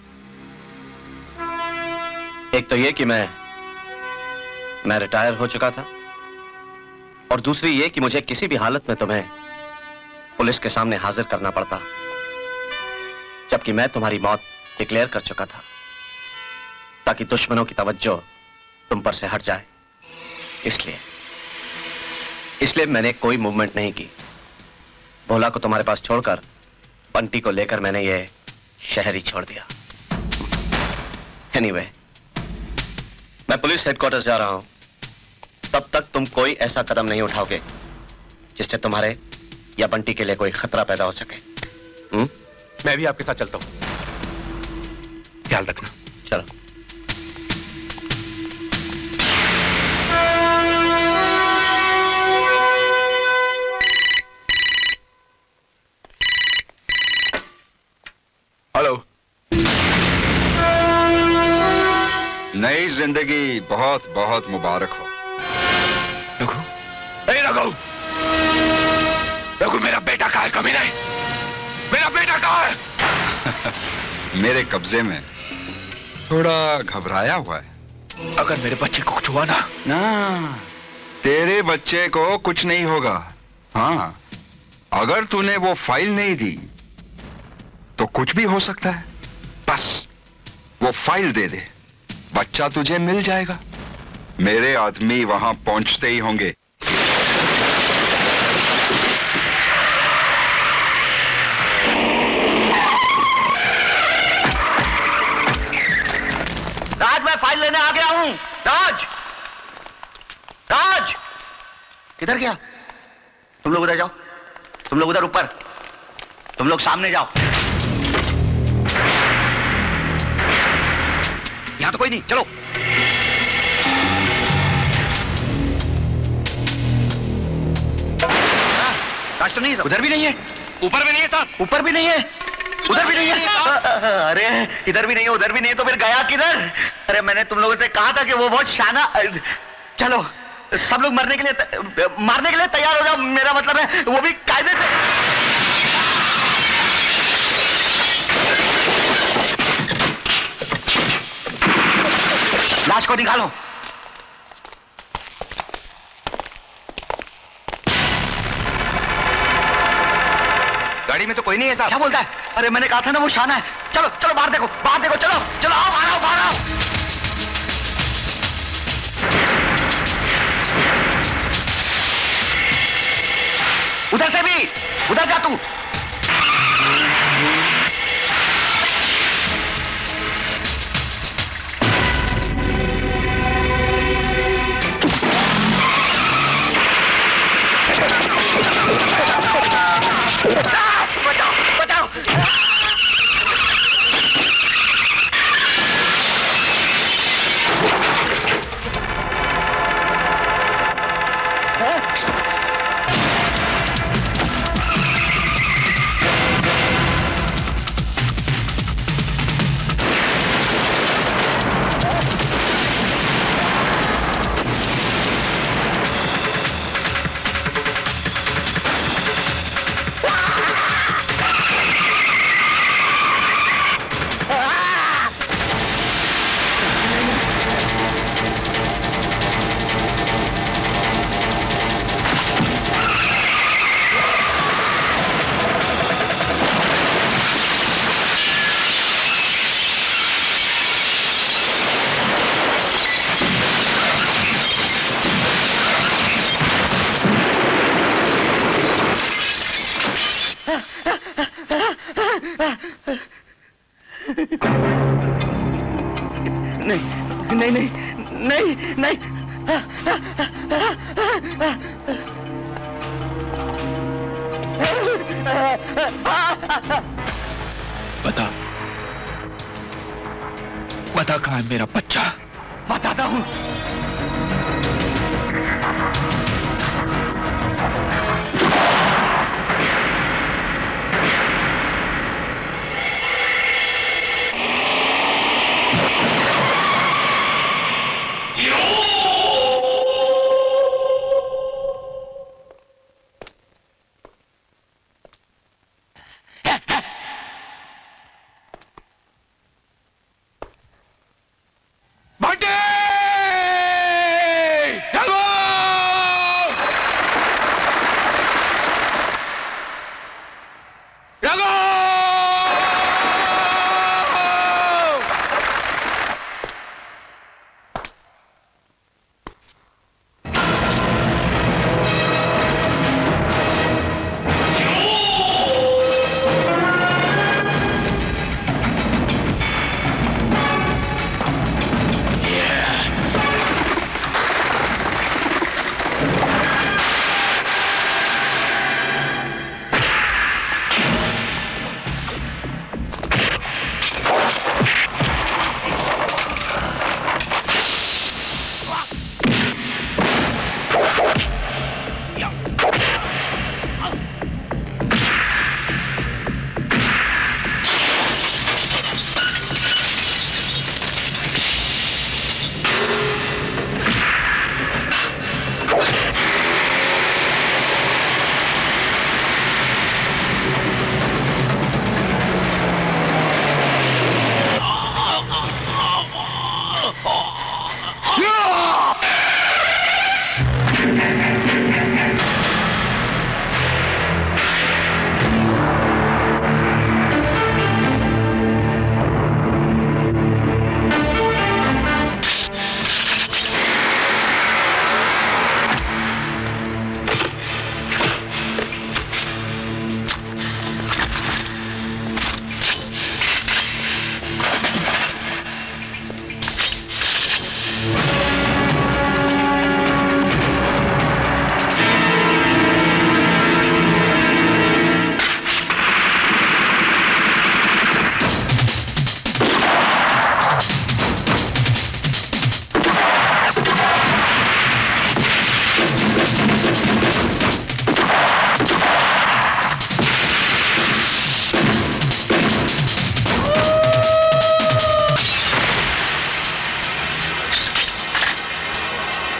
एक तो ये कि मैं रिटायर हो चुका था, और दूसरी ये कि मुझे किसी भी हालत में तुम्हें पुलिस के सामने हाजिर करना पड़ता, जबकि मैं तुम्हारी मौत डिक्लेयर कर चुका था, ताकि दुश्मनों की तवज्जो तुम पर से हट जाए। इसलिए मैंने कोई मूवमेंट नहीं की। भोला को तुम्हारे पास छोड़कर बंटी को लेकर मैंने ये शहर ही छोड़ दिया। एनीवे, मैं पुलिस हेडक्वार्टर्स जा रहा हूं। तब तक तुम कोई ऐसा कदम नहीं उठाओगे जिससे तुम्हारे या बंटी के लिए कोई खतरा पैदा हो सके। मैं भी आपके साथ चलता हूं, ख्याल रखना। चलो। हेलो। नई जिंदगी बहुत बहुत मुबारक हो। रघु, रघु, रघु, मेरा बेटा कहाँ है? कभी नहीं, मेरा बेटा कहाँ है? मेरे कब्जे में, थोड़ा घबराया हुआ है। अगर मेरे बच्चे को कुछ हुआ ना, तेरे बच्चे को कुछ नहीं होगा। हाँ, अगर तूने वो फाइल नहीं दी तो कुछ भी हो सकता है। बस वो फाइल दे दे, बच्चा तुझे मिल जाएगा। मेरे आदमी वहां पहुंचते ही होंगे। राज, मैं फाइल लेने आ गया हूं। राज, राज, किधर गया? तुम लोग उधर जाओ, तुम लोग उधर ऊपर, तुम लोग सामने जाओ। यहां तो कोई नहीं, चलो। राज तो नहीं है, उधर भी नहीं है, ऊपर भी नहीं है साहब, ऊपर भी नहीं है, उधर भी नहीं है। अरे इधर भी नहीं है, उधर भी नहीं है, तो फिर गया किधर? अरे मैंने तुम लोगों से कहा था कि वो बहुत शाना। चलो सब लोग मारने के लिए तैयार हो जाओ। मेरा मतलब है वो भी कायदे से। राज को निकालो। गाड़ी में तो कोई नहीं है साहब। क्या बोलता है? अरे मैंने कहा था ना वो शाना है। चलो चलो बाहर देखो, बाहर देखो, चलो चलो आओ, बाहर आओ, बाहर आओ। उधर से भी, उधर जा तू। बचाओ बचाओ। नहीं नहीं नहीं नहीं बता बता कहाँ है मेरा बच्चा? बताता हूँ।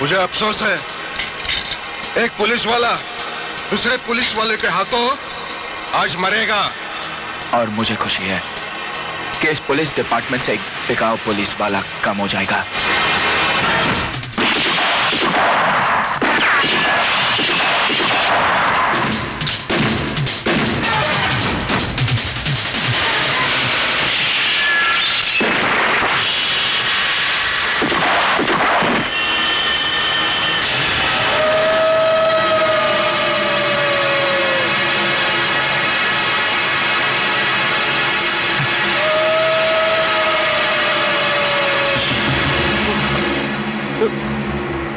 मुझे अफसोस है, एक पुलिस वाला दूसरे पुलिस वाले के हाथों आज मरेगा। और मुझे खुशी है कि इस पुलिस डिपार्टमेंट से एक बिकाऊ पुलिस वाला कम हो जाएगा।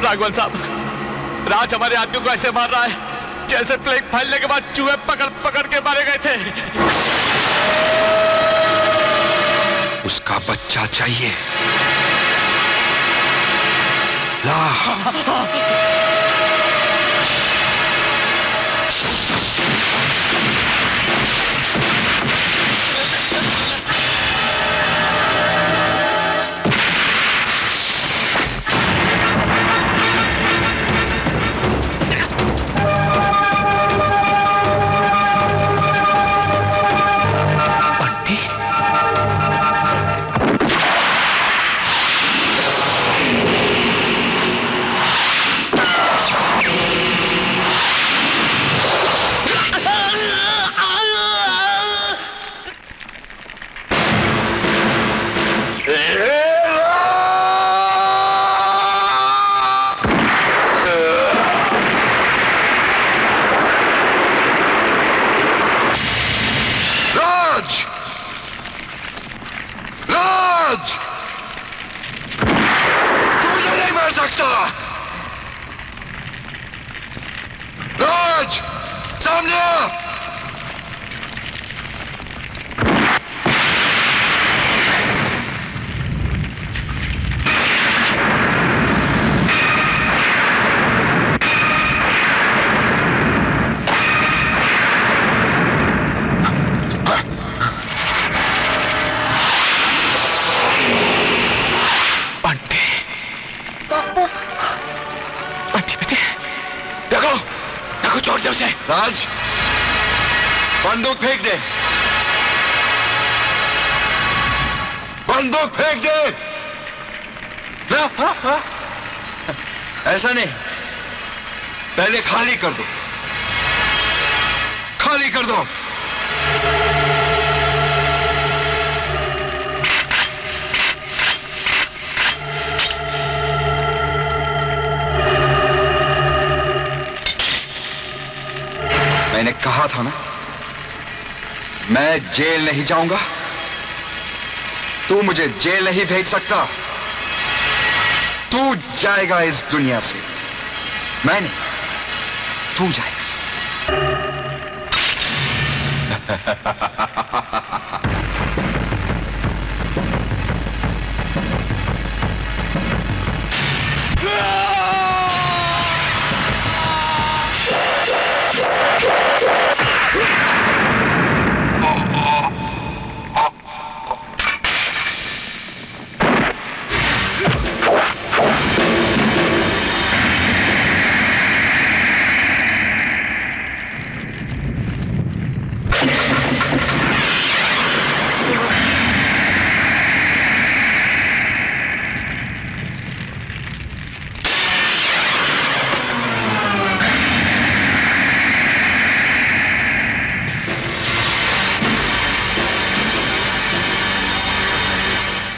राघवन साहब, राज हमारे आदमियों को ऐसे मार रहा है जैसे प्लेग फैलने के बाद चूहे पकड़ पकड़ के मारे गए थे। उसका बच्चा चाहिए। ला। राज, बंदूक फेंक दे। बंदूक फेंक दे। ना, ऐसा नहीं, पहले खाली कर दो। खाली कर दो। मैंने कहा था ना, मैं जेल नहीं जाऊंगा। तू मुझे जेल नहीं भेज सकता। तू जाएगा इस दुनिया से, मैं नहीं, तू जाएगा।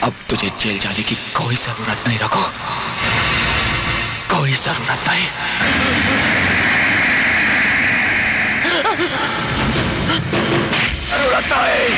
अब तुझे जेल जाने की कोई जरूरत नहीं रघु, कोई जरूरत नहीं। जरूरत नहीं।